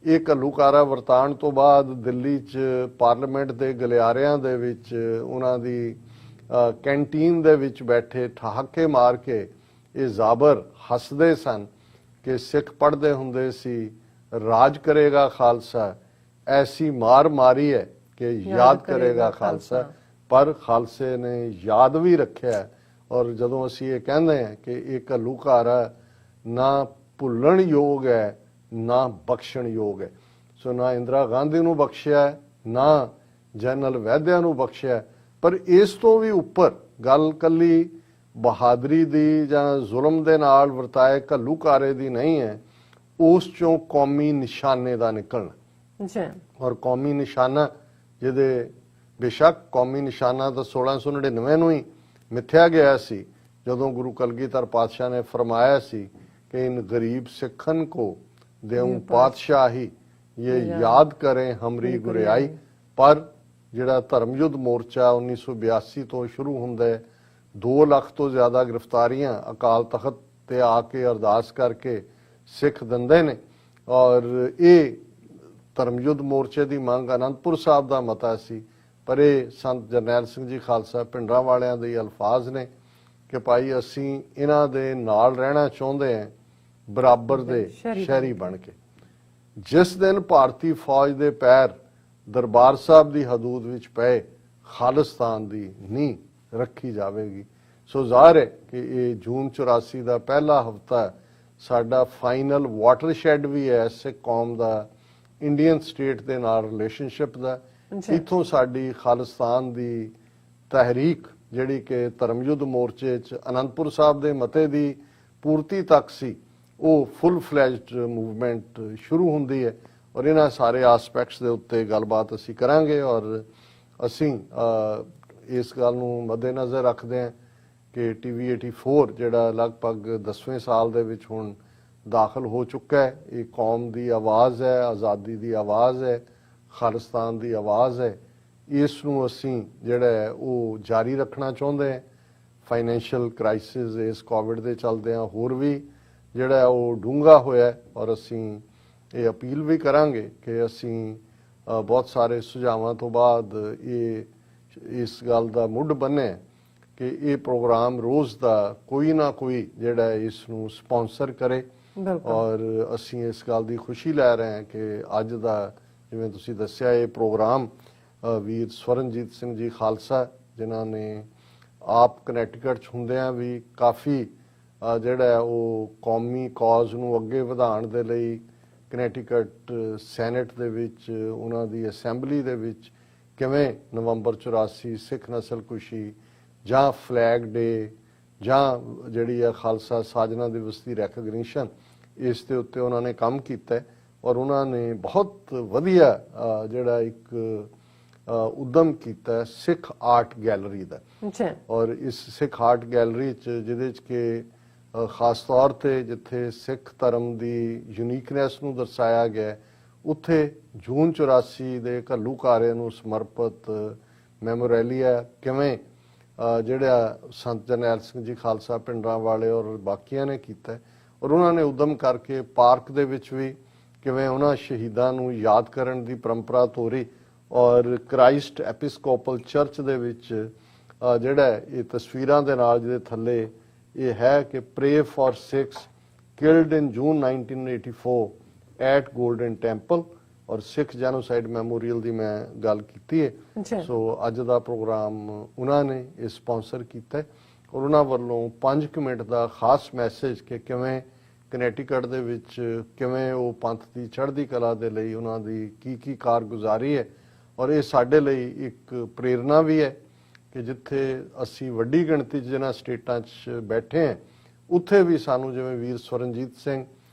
ਇਹ ਘੱਲੂਘਾਰਾ ਵਰਤਾਉਣ ਤੋਂ ਬਾਅਦ ਦਿੱਲੀ 'ਚ ਪਾਰਲੀਮੈਂਟ ਦੇ ਗਲਿਆਰਿਆਂ ਦੇ ਵਿੱਚ ਉਹਨਾਂ ਦੀ ਕੈਂਟੀਨ ਦੇ ਵਿੱਚ ਬੈਠੇ ਠਹਾਕੇ ਮਾਰ ਕੇ ਇਹ ਜ਼ਾਬਰ ਹੱਸਦੇ ਸਨ ਕਿ ਸਿੱਖ ਪੜ੍ਹਦੇ ਹੁੰਦੇ ਸੀ, ਰਾਜ ਕਰੇਗਾ ਖਾਲਸਾ, ਐਸੀ ਮਾਰ ਮਾਰੀ ਹੈ ਕਿ ਯਾਦ ਕਰੇਗਾ ਖਾਲਸਾ। ਪਰ ਖਾਲਸੇ ਨੇ ਯਾਦ ਵੀ ਰੱਖਿਆ। ਔਰ ਜਦੋਂ ਅਸੀਂ ਇਹ ਕਹਿੰਦੇ ਹਾਂ ਕਿ ਇਹ ਘੱਲੂਘਾਰਾ ਨਾ ਭੁੱਲਣ ਯੋਗ ਹੈ ਨਾ ਬਖਸ਼ਣ ਯੋਗ ਹੈ, ਸੋ ਨਾ ਇੰਦਰਾ ਗਾਂਧੀ ਨੂੰ ਬਖਸ਼ਿਆ, ਨਾ ਜਨਰਲ ਵੈਦਿਆ ਨੂੰ ਬਖਸ਼ਿਆ। ਪਰ ਇਸ ਤੋਂ ਵੀ ਉੱਪਰ ਗੱਲ ਕੱਲੀ ਬਹਾਦਰੀ ਦੀ ਜਾਂ ਜ਼ੁਲਮ ਦੇ ਨਾਲ ਵਰਤਾਏ ਘੱਲੂਘਾਰੇ ਦੀ ਨਹੀਂ ਹੈ, ਉਸ ਚੋਂ ਕੌਮੀ ਨਿਸ਼ਾਨੇ ਦਾ ਨਿਕਲਣਾ। ਔਰ ਕੌਮੀ ਨਿਸ਼ਾਨਾ ਜਿਹਦੇ ਬੇਸ਼ੱਕ ਕੌਮੀ ਨਿਸ਼ਾਨਾ ਤਾਂ 1699 ਨੂੰ ਹੀ ਮਿਥਿਆ ਗਿਆ ਸੀ, ਜਦੋਂ ਗੁਰੂ ਕਲਗੀਧਰ ਪਾਤਸ਼ਾਹ ਨੇ ਫਰਮਾਇਆ ਸੀ ਕਿ ਇਨ ਗਰੀਬ ਸਿੱਖਨ ਕੋ ਦੇਉ ਪਾਤਸ਼ਾਹੀ ਇਹ ਯਾਦ ਕਰੇ ਹਮਰੀ ਗੁਰਿਆਈ। ਪਰ ਜਿਹੜਾ ਧਰਮ ਯੁੱਧ ਮੋਰਚਾ 1982 ਤੋਂ ਸ਼ੁਰੂ ਹੁੰਦਾ ਹੈ, 2 ਲੱਖ ਤੋਂ ਜ਼ਿਆਦਾ ਗ੍ਰਿਫਤਾਰੀਆਂ ਅਕਾਲ ਤਖਤ ਤੇ ਆ ਕੇ ਅਰਦਾਸ ਕਰਕੇ ਸਿੱਖ ਦਿੰਦੇ ਨੇ। ਔਰ ਇਹ ਧਰਮ ਯੁੱਧ ਮੋਰਚੇ ਦੀ ਮੰਗ ਅਨੰਦਪੁਰ ਸਾਹਿਬ ਦਾ ਮਤਾ ਸੀ, ਪਰ ਇਹ ਸੰਤ ਜਰਨੈਲ ਸਿੰਘ ਜੀ ਖਾਲਸਾ ਪਿੰਡਰਾਂ ਵਾਲਿਆਂ ਦੇ ਅਲਫਾਜ਼ ਨੇ ਕਿ ਭਾਈ ਅਸੀਂ ਇਹਨਾਂ ਦੇ ਨਾਲ ਰਹਿਣਾ ਚਾਹੁੰਦੇ ਹਾਂ ਬਰਾਬਰ ਦੇ ਸ਼ਹਿਰੀ ਬਣ ਕੇ। ਜਿਸ ਦਿਨ ਭਾਰਤੀ ਫੌਜ ਦੇ ਪੈਰ ਦਰਬਾਰ ਸਾਹਿਬ ਦੀ ਹਦੂਦ ਵਿੱਚ ਪਏ, ਖਾਲਿਸਤਾਨ ਦੀ ਨੀਂਹ ਰੱਖੀ ਜਾਵੇਗੀ। ਸੋ ਜ਼ਾਹਰ ਹੈ ਕਿ ਇਹ ਜੂਨ 84 ਦਾ ਪਹਿਲਾ ਹਫਤਾ ਸਾਡਾ ਫਾਈਨਲ ਵਾਟਰਸ਼ੈਡ ਵੀ ਹੈ ਸਿੱਖ ਕੌਮ ਦਾ, ਇੰਡੀਅਨ ਸਟੇਟ ਦੇ ਨਾਲ ਰਿਲੇਸ਼ਨਸ਼ਿਪ ਦਾ। ਇੱਥੋਂ ਸਾਡੀ ਖਾਲਿਸਤਾਨ ਦੀ ਤਹਿਰੀਕ ਜਿਹੜੀ ਕਿ ਧਰਮ ਯੁੱਧ ਮੋਰਚੇ 'ਚ ਅਨੰਦਪੁਰ ਸਾਹਿਬ ਦੇ ਮਤੇ ਦੀ ਪੂਰਤੀ ਤੱਕ ਸੀ, ਉਹ ਫੁੱਲ ਫਲੈਜਡ ਮੂਵਮੈਂਟ ਸ਼ੁਰੂ ਹੁੰਦੀ ਹੈ। ਔਰ ਇਹਨਾਂ ਸਾਰੇ ਆਸਪੈਕਟਸ ਦੇ ਉੱਤੇ ਗੱਲਬਾਤ ਅਸੀਂ ਕਰਾਂਗੇ। ਔਰ ਅਸੀਂ ਇਸ ਗੱਲ ਨੂੰ ਮੱਦੇਨਜ਼ਰ ਰੱਖਦੇ ਹਾਂ ਕਿ TV 84 ਜਿਹੜਾ ਲਗਭਗ 10ਵੇਂ ਸਾਲ ਦੇ ਵਿੱਚ ਹੁਣ ਦਾਖਲ ਹੋ ਚੁੱਕਾ ਹੈ, ਇਹ ਕੌਮ ਦੀ ਆਵਾਜ਼ ਹੈ, ਆਜ਼ਾਦੀ ਦੀ ਆਵਾਜ਼ ਹੈ, ਖਾਲਿਸਤਾਨ ਦੀ ਆਵਾਜ਼ ਹੈ। ਇਸ ਨੂੰ ਅਸੀਂ ਜਿਹੜਾ ਹੈ ਉਹ ਜਾਰੀ ਰੱਖਣਾ ਚਾਹੁੰਦੇ ਹਾਂ। ਫਾਈਨੈਂਸ਼ੀਅਲ ਕ੍ਰਾਈਸਿਸ ਇਸ ਕੋਵਿਡ ਦੇ ਚੱਲਦਿਆਂ ਹੋਰ ਵੀ ਜਿਹੜਾ ਉਹ ਡੂੰਘਾ ਹੋਇਆ, ਔਰ ਅਸੀਂ ਇਹ ਅਪੀਲ ਵੀ ਕਰਾਂਗੇ ਕਿ ਅਸੀਂ ਬਹੁਤ ਸਾਰੇ ਸੁਝਾਵਾਂ ਤੋਂ ਬਾਅਦ ਇਸ ਗੱਲ ਦਾ ਮੁੱਢ ਬੰਨ੍ਹਿਆ ਕਿ ਇਹ ਪ੍ਰੋਗਰਾਮ ਰੋਜ਼ ਦਾ ਕੋਈ ਨਾ ਕੋਈ ਜਿਹੜਾ ਇਸ ਨੂੰ ਸਪਾਂਸਰ ਕਰੇ। ਔਰ ਅਸੀਂ ਇਸ ਗੱਲ ਦੀ ਖੁਸ਼ੀ ਲੈ ਰਹੇ ਹਾਂ ਕਿ ਅੱਜ ਦਾ ਜਿਵੇਂ ਤੁਸੀਂ ਦੱਸਿਆ ਇਹ ਪ੍ਰੋਗਰਾਮ ਵੀਰ ਸਵਰਨਜੀਤ ਸਿੰਘ ਜੀ ਖਾਲਸਾ, ਜਿਨ੍ਹਾਂ ਨੇ ਆਪ ਕਨੈਕਟੀਕਟ 'ਚ ਹੁੰਦਿਆਂ ਵੀ ਕਾਫੀ ਜਿਹੜਾ ਉਹ ਕੌਮੀ ਕੌਜ਼ ਨੂੰ ਅੱਗੇ ਵਧਾਉਣ ਦੇ ਲਈ ਕਨੈਕਟੀਕਟ ਸੈਨੇਟ ਦੇ ਵਿੱਚ ਉਹਨਾਂ ਦੀ ਅਸੈਂਬਲੀ ਦੇ ਵਿੱਚ ਕਿਵੇਂ ਨਵੰਬਰ 84 ਸਿੱਖ ਨਸਲਕੁਸ਼ੀ ਜਾਂ ਫਲੈਗ ਡੇ ਜਾਂ ਜਿਹੜੀ ਆ ਖਾਲਸਾ ਸਾਜਨਾ ਦਿਵਸ ਦੀ ਰੈਕਗਨੀਸ਼ਨ, ਇਸ ਦੇ ਉੱਤੇ ਉਹਨਾਂ ਨੇ ਕੰਮ ਕੀਤਾ ਔਰ ਉਹਨਾਂ ਨੇ ਬਹੁਤ ਵਧੀਆ ਜਿਹੜਾ ਇੱਕ ਉਦਮ ਕੀਤਾ ਸਿੱਖ ਆਰਟ ਗੈਲਰੀ ਦਾ। ਔਰ ਇਸ ਸਿੱਖ ਆਰਟ ਗੈਲਰੀ 'ਚ ਜਿਹਦੇ 'ਚ ਕਿ ਖਾਸ ਤੌਰ ਤੇ ਜਿੱਥੇ ਸਿੱਖ ਧਰਮ ਦੀ ਯੂਨੀਕਨੈਸ ਨੂੰ ਦਰਸਾਇਆ ਗਿਆ, ਉੱਥੇ ਜੂਨ 84 ਦੇ ਘੱਲੂਘਾਰੇ ਨੂੰ ਸਮਰਪਿਤ ਮੈਮੋਰੇਲੀਆ ਕਿਵੇਂ ਜਿਹੜਾ ਸੰਤ ਜਰਨੈਲ ਸਿੰਘ ਜੀ ਖਾਲਸਾ ਪਿੰਡਰਾਂ ਵਾਲੇ ਔਰ ਬਾਕੀਆਂ ਨੇ ਕੀਤਾ, ਔਰ ਉਹਨਾਂ ਨੇ ਉਦਮ ਕਰਕੇ ਪਾਰਕ ਦੇ ਵਿੱਚ ਵੀ ਕਿਵੇਂ ਉਹਨਾਂ ਸ਼ਹੀਦਾਂ ਨੂੰ ਯਾਦ ਕਰਨ ਦੀ ਪਰੰਪਰਾ ਤੋਰੀ। ਔਰ ਕ੍ਰਾਈਸਟ ਐਪੀਸਕੋਪਲ ਚਰਚ ਦੇ ਵਿੱਚ ਜਿਹੜਾ ਇਹ ਤਸਵੀਰਾਂ ਦੇ ਨਾਲ ਜਿਹਦੇ ਥੱਲੇ ਇਹ ਹੈ ਕਿ pray for Sikhs killed in June 1984 at Golden Temple, ਔਰ ਸਿੱਖ ਜੈਨੋਸਾਈਡ ਮੈਮੋਰੀਅਲ ਦੀ ਮੈਂ ਗੱਲ ਕੀਤੀ ਹੈ। ਅੱਛਾ। ਸੋ ਅੱਜ ਦਾ ਪ੍ਰੋਗਰਾਮ ਉਹਨਾਂ ਨੇ ਇਹ ਸਪਾਂਸਰ ਕੀਤਾ ਹੈ, ਔਰ ਉਹਨਾਂ ਵੱਲੋਂ 5 ਮਿੰਟ ਦਾ ਖਾਸ ਮੈਸੇਜ ਕਿ ਕਿਵੇਂ ਕਨੈਟੀਕਟ ਦੇ ਵਿੱਚ ਕਿਵੇਂ ਉਹ ਪੰਥ ਦੀ ਚੜ੍ਹਦੀ ਕਲਾ ਦੇ ਲਈ ਉਹਨਾਂ ਦੀ ਕੀ ਕਾਰਗੁਜ਼ਾਰੀ ਹੈ, ਔਰ ਇਹ ਸਾਡੇ ਲਈ ਇੱਕ ਪ੍ਰੇਰਨਾ ਵੀ ਹੈ ਕਿ ਜਿੱਥੇ ਅਸੀਂ ਵੱਡੀ ਗਿਣਤੀ 'ਚ ਜਿਹਨਾਂ ਸਟੇਟਾਂ 'ਚ ਬੈਠੇ ਹਾਂ ਉੱਥੇ ਵੀ ਸਾਨੂੰ ਜਿਵੇਂ ਵੀਰ ਸਵਰਨਜੀਤ ਸਿੰਘ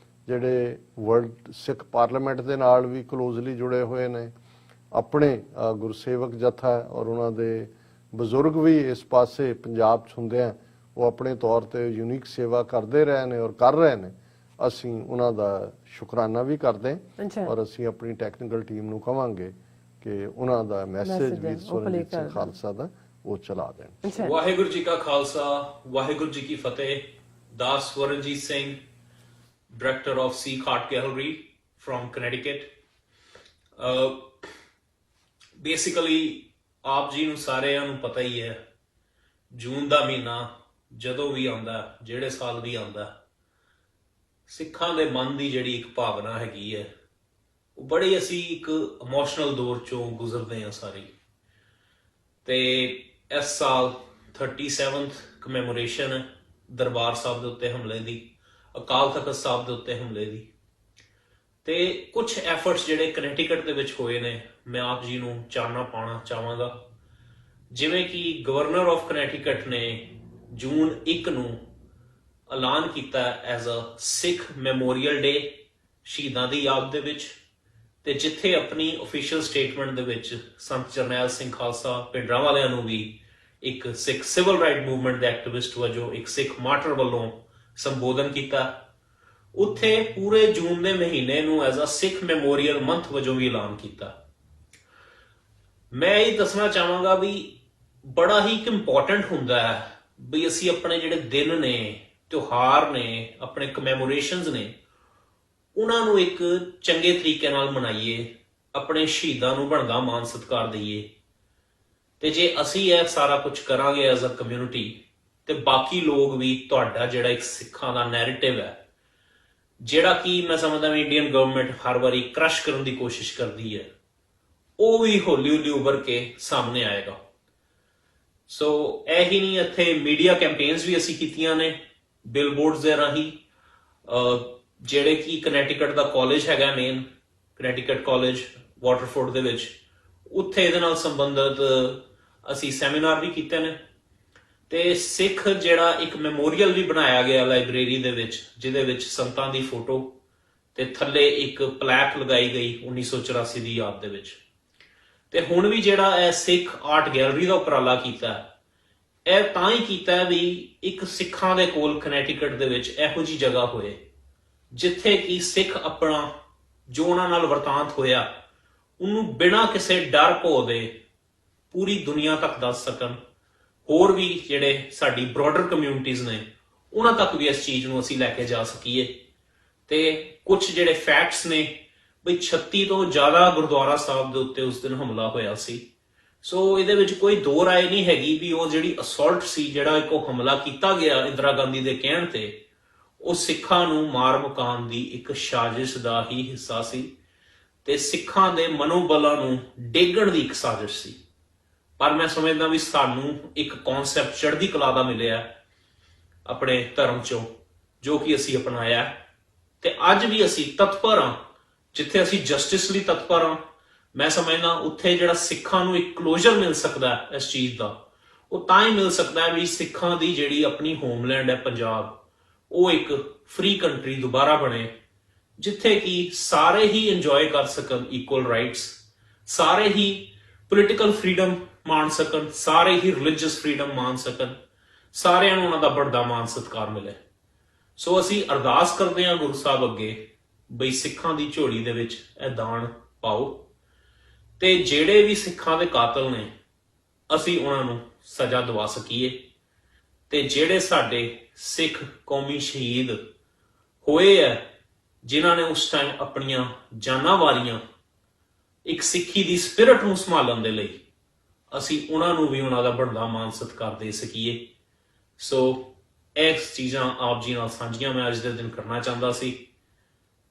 ਜਿਹੜੇ ਵਰਲਡ ਸਿੱਖ ਪਾਰਲੀਮੈਂਟ ਦੇ ਨਾਲ ਵੀ ਕਲੋਜ਼ਲੀ ਜੁੜੇ ਹੋਏ ਨੇ, ਆਪਣੇ ਗੁਰਸੇਵਕ ਜਥਾ ਔਰ ਉਹਨਾਂ ਦੇ ਬਜ਼ੁਰਗ ਵੀ ਇਸ ਪਾਸੇ ਪੰਜਾਬ 'ਚ ਹੁੰਦੇ ਆ, ਉਹ ਆਪਣੇ ਤੌਰ ਤੇ ਯੂਨੀਕ ਸੇਵਾ ਕਰਦੇ ਰਹੇ ਨੇ ਔਰ ਕਰ ਰਹੇ ਨੇ। ਅਸੀਂ ਉਹਨਾਂ ਦਾ ਸ਼ੁਕਰਾਨਾ ਵੀ ਕਰਦੇ ਹਾਂ, ਔਰ ਅਸੀਂ ਆਪਣੀ ਟੈਕਨੀਕਲ ਟੀਮ ਨੂੰ ਕਹਾਂਗੇ ਕਿ ਉਹਨਾਂ ਦਾ ਮੈਸੇਜ ਵੀਰ ਸਵਰਨਜੀਤ ਸਿੰਘ ਖਾਲਸਾ ਦਾ ਉਹ ਚਲਾ ਦੇਣ। ਵਾਹਿਗੁਰੂ ਜੀ ਕਾ ਖਾਲਸਾ, ਵਾਹਿਗੁਰੂ ਜੀ ਕੀ ਫਤਿਹ। ਦਾਸ Swaranjit Singh, Director of Sikh Art Gallery from Connecticut. Basically, ਆਪ ਜੀ ਨੂੰ ਸਾਰਿਆਂ ਨੂੰ ਪਤਾ ਹੀ ਹੈ, ਜੂਨ ਦਾ ਮਹੀਨਾ ਜਦੋਂ ਵੀ ਆਉਂਦਾ, ਜਿਹੜੇ ਸਾਲ ਵੀ ਆਉਂਦਾ, ਸਿੱਖਾਂ ਦੇ ਮਨ ਦੀ ਜਿਹੜੀ ਇੱਕ ਭਾਵਨਾ ਹੈਗੀ ਹੈ, ਉਹ ਬੜੀ ਅਸੀਂ ਇੱਕ ਇਮੋਸ਼ਨਲ ਦੌਰ ਚੋਂ ਗੁਜ਼ਰਦੇ ਹਾਂ ਸਾਰੇ। ਤੇ ਇਸ ਸਾਲ 37th ਕਮੈਮੋਰੇਸ਼ਨ ਦਰਬਾਰ ਸਾਹਿਬ ਦੇ ਉੱਤੇ ਹਮਲੇ ਦੀ, ਅਕਾਲ ਤਖਤ ਸਾਹਿਬ ਦੇ ਉੱਤੇ ਹਮਲੇ ਦੀ, ਤੇ ਕੁਝ ਐਫਰਟਸ ਜਿਹੜੇ ਕਨੈਟੀਕਟ ਦੇ ਵਿੱਚ ਹੋਏ ਨੇ, ਮੈਂ ਆਪ ਜੀ ਨੂੰ ਚਾਨਣਾ ਪਾਉਣਾ ਚਾਹਾਂਗਾ। ਜਿਵੇਂ ਕਿ ਗਵਰਨਰ ਆਫ ਕਨੈਟੀਕਟ ਨੇ ਜੂਨ 1 ਨੂੰ ਐਲਾਨ ਕੀਤਾ ਐਜ਼ ਅ ਸਿੱਖ ਮੈਮੋਰੀਅਲ ਡੇ, ਸ਼ਹੀਦਾਂ ਦੀ ਯਾਦ ਦੇ ਵਿੱਚ, ਤੇ ਜਿੱਥੇ ਆਪਣੀ ਅਫੀਸ਼ੀਅਲ ਸਟੇਟਮੈਂਟ ਦੇ ਵਿੱਚ ਸੰਤ ਜਰਨੈਲ ਸਿੰਘ ਖਾਲਸਾ ਭਿੰਡਰਾਂਵਾਲਿਆਂ ਨੂੰ ਵੀ ਇੱਕ ਸਿੱਖ ਸਿਵਲ ਰਾਈਟ ਮੂਵਮੈਂਟ ਦੇ ਐਕਟਿਵਿਸਟ ਵਜੋਂ, ਇੱਕ ਸਿੱਖ ਮਾਰਟਰ ਵੱਲੋਂ ਸੰਬੋਧਨ ਕੀਤਾ। ਉੱਥੇ ਪੂਰੇ ਜੂਨ ਦੇ ਮਹੀਨੇ ਨੂੰ as a Sikh memorial month ਵਜੋਂ ਵੀ ਐਲਾਨ ਕੀਤਾ। ਮੈਂ ਇਹ ਦੱਸਣਾ ਚਾਹਾਂਗਾ ਵੀ ਬੜਾ ਹੀ ਇੰਪੋਰਟੈਂਟ ਹੁੰਦਾ ਹੈ ਵੀ ਅਸੀਂ ਆਪਣੇ ਜਿਹੜੇ ਦਿਨ ਨੇ, ਤਿਉਹਾਰ ਨੇ, ਆਪਣੇ ਕਮੈਮੋਰੇਸ਼ਨਸ ਨੇ, ਉਹਨਾਂ ਨੂੰ ਇੱਕ ਚੰਗੇ ਤਰੀਕੇ ਨਾਲ ਮਨਾਈਏ, ਆਪਣੇ ਸ਼ਹੀਦਾਂ ਨੂੰ ਬਣਦਾ ਮਾਨ ਸਤਿਕਾਰ ਦਈਏ। ਤੇ ਜੇ ਅਸੀਂ ਇਹ ਸਾਰਾ ਕੁਝ ਕਰਾਂਗੇ ਐਜ਼ ਅ ਕਮਿਊਨਿਟੀ, ਤੇ ਬਾਕੀ ਲੋਕ ਵੀ ਤੁਹਾਡਾ ਜਿਹੜਾ ਇੱਕ ਸਿੱਖਾਂ ਦਾ ਨੈਰੇਟਿਵ ਹੈ, ਜਿਹੜਾ ਕਿ ਮੈਂ ਸਮਝਦਾ ਵੀ ਇੰਡੀਅਨ ਗਵਰਨਮੈਂਟ ਹਰ ਵਾਰੀ ਕ੍ਰਸ਼ ਕਰਨ ਦੀ ਕੋਸ਼ਿਸ਼ ਕਰਦੀ ਹੈ, ਉਹ ਵੀ ਹੌਲੀ ਹੌਲੀ ਉੱਭਰ ਕੇ ਸਾਹਮਣੇ ਆਏਗਾ। ਸੋ ਇਹ ਹੀ ਨਹੀਂ, ਇੱਥੇ ਮੀਡੀਆ ਕੈਂਪੇਨਸ ਵੀ ਅਸੀਂ ਕੀਤੀਆਂ ਨੇ ਬਿਲਬੋਰਡਸ ਦੇ ਰਾਹੀਂ, ਜਿਹੜੇ ਕਿ ਕਨੈਟੀਕਟ ਦਾ ਕਾਲਜ ਹੈਗਾ ਮੇਨ, ਕਨੈਟੀਕਟ ਕਾਲਜ ਵਾਟਰਫੋਰਡ ਦੇ ਵਿੱਚ, ਉੱਥੇ ਇਹਦੇ ਨਾਲ ਸੰਬੰਧਿਤ ਅਸੀਂ ਸੈਮੀਨਾਰ ਵੀ ਕੀਤੇ ਨੇ। ਤੇ ਸਿੱਖ ਜਿਹੜਾ ਇੱਕ ਮੈਮੋਰੀਅਲ ਵੀ ਬਣਾਇਆ ਗਿਆ ਲਾਇਬ੍ਰੇਰੀ ਦੇ ਵਿੱਚ, ਜਿਹਦੇ ਵਿੱਚ ਸੰਤਾਂ ਦੀ ਫੋਟੋ ਤੇ ਥੱਲੇ ਇੱਕ ਪਲੈਕ ਲਗਾਈ ਗਈ 1984 ਦੀ ਯਾਦ ਦੇ ਵਿੱਚ। ਤੇ ਹੁਣ ਵੀ ਜਿਹੜਾ ਇਹ ਸਿੱਖ ਆਰਟ ਗੈਲਰੀ ਦਾ ਉਪਰਾਲਾ ਕੀਤਾ, ਇਹ ਤਾਂ ਹੀ ਕੀਤਾ ਵੀ ਇੱਕ ਸਿੱਖਾਂ ਦੇ ਕੋਲ ਕਨੈਟੀਕਟ ਦੇ ਵਿੱਚ ਇਹੋ ਜਿਹੀ ਜਗ੍ਹਾ ਹੋਏ ਜਿੱਥੇ ਕਿ ਸਿੱਖ ਆਪਣਾ ਜੋ ਉਹਨਾਂ ਨਾਲ ਵਰਤਾਂਤ ਹੋਇਆ ਉਹਨੂੰ ਬਿਨਾਂ ਕਿਸੇ ਡਰ ਭੋ ਦੇ ਪੂਰੀ ਦੁਨੀਆ ਤੱਕ ਦੱਸ ਸਕਣ। ਹੋਰ ਵੀ ਜਿਹੜੇ ਸਾਡੀ ਬ੍ਰੌਡਰ ਕਮਿਊਨਿਟੀਜ਼ ਨੇ ਉਹਨਾਂ ਤੱਕ ਵੀ ਇਸ ਚੀਜ਼ ਨੂੰ ਅਸੀਂ ਲੈ ਕੇ ਜਾ ਸਕੀਏ। ਤੇ ਕੁਝ ਜਿਹੜੇ ਫੈਕਟਸ ਨੇ ਬਈ 36 ਤੋਂ ਜ਼ਿਆਦਾ ਗੁਰਦੁਆਰਾ ਸਾਹਿਬ ਦੇ ਉੱਤੇ ਉਸ ਦਿਨ ਹਮਲਾ ਹੋਇਆ ਸੀ। ਸੋ ਇਹਦੇ ਵਿੱਚ ਕੋਈ ਦੋ ਰਾਏ ਨਹੀਂ ਹੈਗੀ ਵੀ ਉਹ ਜਿਹੜੀ ਅਸੌਲਟ ਸੀ, ਜਿਹੜਾ ਇੱਕ ਉਹ ਹਮਲਾ ਕੀਤਾ ਗਿਆ ਇੰਦਰਾ ਗਾਂਧੀ ਦੇ ਕਹਿਣ ਤੇ, ਉਹ ਸਿੱਖਾਂ ਨੂੰ ਮਾਰ ਮੁਕਾਉਣ ਦੀ ਇੱਕ ਸਾਜ਼ਿਸ਼ ਦਾ ਹੀ ਹਿੱਸਾ ਸੀ ਤੇ ਸਿੱਖਾਂ ਦੇ ਮਨੋਬਲਾਂ ਨੂੰ ਡੇਗਣ ਦੀ ਇੱਕ ਸਾਜ਼ਿਸ਼ ਸੀ। ਪਰ ਮੈਂ ਸਮਝਦਾ ਵੀ ਸਾਨੂੰ ਇੱਕ ਕਨਸੈਪਟ ਚੜ੍ਹਦੀ ਕਲਾ ਦਾ ਮਿਲਿਆ ਆਪਣੇ ਧਰਮ ਚੋਂ, ਜੋ ਕਿ ਅਸੀਂ ਅਪਣਾਇਆ, ਤੇ ਅੱਜ ਵੀ ਅਸੀਂ ਤਤਪਰ ਹਾਂ। ਜਿੱਥੇ ਅਸੀਂ ਜਸਟਿਸ ਲਈ ਤਤਪਰ ਹਾਂ, ਮੈਂ ਸਮਝਦਾ ਉੱਥੇ ਜਿਹੜਾ ਸਿੱਖਾਂ ਨੂੰ ਇੱਕ ਕਲੋਜ਼ਰ ਮਿਲ ਸਕਦਾ ਇਸ ਚੀਜ਼ ਦਾ, ਉਹ ਤਾਂ ਹੀ ਮਿਲ ਸਕਦਾ ਵੀ ਸਿੱਖਾਂ ਦੀ ਜਿਹੜੀ ਆਪਣੀ ਹੋਮਲੈਂਡ ਹੈ ਪੰਜਾਬ, ਉਹ ਇੱਕ ਫ੍ਰੀ ਕੰਟਰੀ ਦੁਬਾਰਾ ਬਣੇ, ਜਿੱਥੇ ਕਿ ਸਾਰੇ ਹੀ ਇੰਜੋਏ ਕਰ ਸਕਣ ਇਕੁਅਲ ਰਾਈਟਸ, ਸਾਰੇ ਹੀ ਪੋਲੀਟੀਕਲ ਫਰੀडम ਮਾਣ ਸਕਣ, ਸਾਰੇ ਹੀ ਰਿਲੀਜੀਅਸ ਫਰੀडम ਮਾਣ ਸਕਣ, ਸਾਰਿਆਂ ਨੂੰ ਉਹਨਾਂ ਦਾ ਬਣਦਾ ਮਾਣ ਸਤਿਕਾਰ ਮਿਲੇ। ਸੋ ਅਸੀਂ ਅਰਦਾਸ ਕਰਦੇ ਹਾਂ ਗੁਰੂ ਸਾਹਿਬ ਅੱਗੇ ਬਈ ਸਿੱਖਾਂ ਦੀ ਝੋਲੀ ਦੇ ਵਿੱਚ ਇਹ ਦਾਨ ਪਾਓ, ਤੇ ਜਿਹੜੇ ਵੀ ਸਿੱਖਾਂ ਦੇ ਕਾਤਲ ਨੇ ਅਸੀਂ ਉਹਨਾਂ ਨੂੰ ਸਜ਼ਾ ਦਵਾ ਸਕੀਏ, ਤੇ ਜਿਹੜੇ ਸਾਡੇ ਸਿੱਖ ਕੌਮੀ ਸ਼ਹੀਦ ਹੋਏ ਆ ਜਿਨ੍ਹਾਂ ਨੇ ਉਸ ਟਾਈਮ ਆਪਣੀਆਂ ਜਾਨਾਂ ਵਾਰੀਆਂ ਇੱਕ ਸਿੱਖੀ ਦੀ ਸਪਿਰਿਟ ਨੂੰ ਸੰਭਾਲਣ ਦੇ ਲਈ, ਅਸੀਂ ਉਹਨਾਂ ਨੂੰ ਵੀ ਉਹਨਾਂ ਦਾ ਬਣਦਾ ਮਾਨ ਸਤਿਕਾਰ ਦੇ ਸਕੀਏ। ਸੋ ਇਹ ਚੀਜ਼ਾਂ ਆਪ ਜੀ ਨਾਲ ਸਾਂਝੀਆਂ ਮੈਂ ਅੱਜ ਦੇ ਦਿਨ ਕਰਨਾ ਚਾਹੁੰਦਾ ਸੀ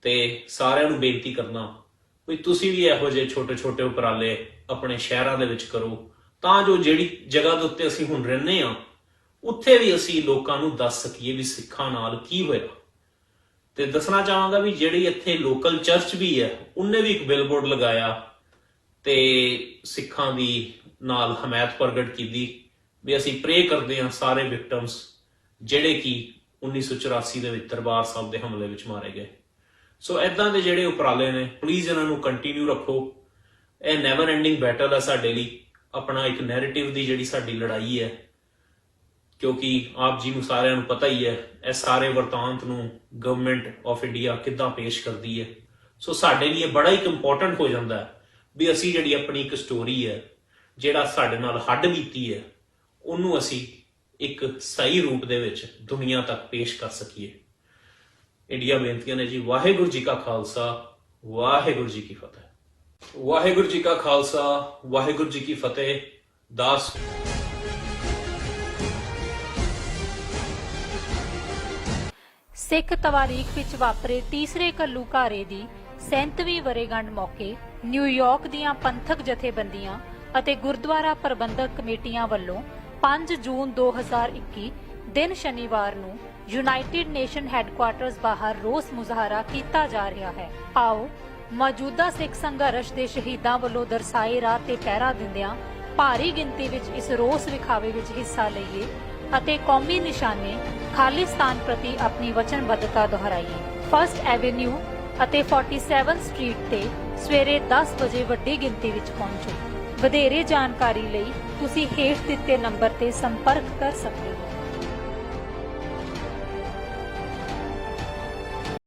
ਤੇ ਸਾਰਿਆਂ ਨੂੰ ਬੇਨਤੀ ਕਰਨਾ ਵੀ ਤੁਸੀਂ ਵੀ ਇਹੋ ਜਿਹੇ ਛੋਟੇ-ਛੋਟੇ ਉਪਰਾਲੇ ਆਪਣੇ ਸ਼ਹਿਰਾਂ ਦੇ ਵਿੱਚ ਕਰੋ ਤਾਂ ਜੋ ਜਿਹੜੀ ਜਗ੍ਹਾ ਦੇ ਉੱਤੇ ਅਸੀਂ ਹੁਣ ਰਹਿੰਦੇ ਹਾਂ ਉੱਥੇ ਵੀ ਅਸੀਂ ਲੋਕਾਂ ਨੂੰ ਦੱਸ ਸਕੀਏ ਵੀ ਸਿੱਖਾਂ ਨਾਲ ਕੀ ਹੋਇਆ। ਤੇ ਦੱਸਣਾ ਚਾਹਾਂਗਾ ਵੀ ਜਿਹੜੀ ਇੱਥੇ ਲੋਕਲ ਚਰਚ ਵੀ ਹੈ ਉਹਨੇ ਵੀ ਇੱਕ ਬਿਲਬੋਰਡ ਲਗਾਇਆ ਤੇ ਸਿੱਖਾਂ ਦੀ ਨਾਲ ਹਮਾਇਤ ਪ੍ਰਗਟ ਕੀਤੀ ਵੀ ਅਸੀਂ ਪ੍ਰੇ ਕਰਦੇ ਹਾਂ ਸਾਰੇ ਵਿਕਟਮਸ ਜਿਹੜੇ ਕਿ 1984 ਦੇ ਵਿੱਚ ਦਰਬਾਰ ਸਾਹਿਬ ਦੇ ਹਮਲੇ ਵਿੱਚ ਮਾਰੇ ਗਏ। ਸੋ ਇਦਾਂ ਦੇ ਜਿਹੜੇ ਉਪਰਾਲੇ ਨੇ ਪਲੀਜ਼ ਇਹਨਾਂ ਨੂੰ ਕੰਟੀਨਿਊ ਰੱਖੋ। ਇਹ ਨੈਵਰ ਐਂਡਿੰਗ ਬੈਟਲ ਹੈ ਸਾਡੇ ਲਈ, ਆਪਣਾ ਇੱਕ ਨੈਰੇਟਿਵ ਦੀ ਜਿਹੜੀ ਸਾਡੀ ਲੜਾਈ ਹੈ, ਕਿਉਂਕਿ ਆਪ ਜੀ ਨੂੰ ਸਾਰਿਆਂ ਨੂੰ ਪਤਾ ਹੀ ਹੈ ਇਹ ਸਾਰੇ ਵਰਤਾਂਤ ਨੂੰ ਗਵਰਨਮੈਂਟ ਆਫ ਇੰਡੀਆ ਕਿੱਦਾਂ ਪੇਸ਼ ਕਰਦੀ ਹੈ। ਸੋ ਸਾਡੇ ਲਈ ਬੜਾ ਇੱਕ ਇੰਪੋਰਟੈਂਟ ਹੋ ਜਾਂਦਾ ਹੈ ਵੀ ਅਸੀਂ ਜਿਹੜੀ ਆਪਣੀ ਇੱਕ ਸਟੋਰੀ ਹੈ, ਜਿਹੜਾ ਸਾਡੇ ਨਾਲ ਹੱਡ ਬੀਤੀ ਹੈ, ਉਹਨੂੰ ਅਸੀਂ ਇੱਕ ਸਹੀ ਰੂਪ ਦੇ ਵਿੱਚ ਦੁਨੀਆ ਤੱਕ ਪੇਸ਼ ਕਰ ਸਕੀਏ। ਇੰਡੀਆ ਬੇਨਤੀਆਂ ਨੇ ਜੀ। ਵਾਹਿਗੁਰੂ ਜੀ ਕਾ ਖਾਲਸਾ, ਵਾਹਿਗੁਰੂ ਜੀ ਕੀ ਫਤਿਹ। ਵਾਹਿਗੁਰੂ ਜੀ ਕਾ ਖਾਲਸਾ, ਵਾਹਿਗੁਰੂ ਜੀ ਕੀ ਫਤਿਹ। ਦਾਸ ਸਿੱਖ ਤਵਾਰੀਖ ਵਿੱਚ ਵਾਪਰੇ ਤੀਸਰੇ ਘੱਲੂਘਾਰੇ ਦੀ 37ਵੀਂ ਵਰ੍ਹੇਗੰਢ ਮੌਕੇ ਨਿਊਯਾਰਕ ਦੀਆਂ ਪੰਥਕ ਜਥੇਬੰਦੀਆਂ ਅਤੇ ਗੁਰਦੁਆਰਾ ਪ੍ਰਬੰਧਕ ਕਮੇਟੀਆਂ ਵੱਲੋਂ 5 ਜੂਨ 2021 ਦਿਨ ਸ਼ਨੀਵਾਰ ਨੂੰ ਯੂਨਾਈਟਿਡ ਨੇਸ਼ਨ ਹੈੱਡਕੁਆਰਟਰਸ ਬਾਹਰ ਰੋਸ ਮੁਜ਼ਾਹਰਾ ਕੀਤਾ ਜਾ ਰਿਹਾ ਹੈ। ਆਓ ਮੌਜੂਦਾ ਸਿੱਖ ਸੰਘਰਸ਼ ਦੇ ਸ਼ਹੀਦਾਂ ਵੱਲੋਂ ਦਰਸਾਏ ਰਾਹ ਤੇ ਪਹਿਰਾ ਦਿੰਦਿਆਂ ਭਾਰੀ ਗਿਣਤੀ ਵਿੱਚ ਇਸ ਰੋਸ ਵਿਖਾਵੇ ਵਿੱਚ ਹਿੱਸਾ ਲਈਏ ਅਤੇ ਕੌਮੀ ਨਿਸ਼ਾਨੇ ਖਾਲਿਸਤਾਨ ਪ੍ਰਤੀ ਆਪਣੀ ਵਚਨਬੱਧਤਾ ਦੁਹਰਾਈਏ। ਫਰਸਟ ਐਵੇਨਿਊ ਅਤੇ 47 ਸਟਰੀਟ ਤੇ ਸਵੇਰੇ 10 ਵਜੇ ਵੱਡੀ ਗਿਣਤੀ ਵਿੱਚ ਪਹੁੰਚੋ। ਵਧੇਰੇ ਜਾਣਕਾਰੀ ਲਈ ਤੁਸੀਂ ਹੇਠ ਦਿੱਤੇ ਨੰਬਰ ਤੇ ਸੰਪਰਕ ਕਰ ਸਕਦੇ ਹੋ।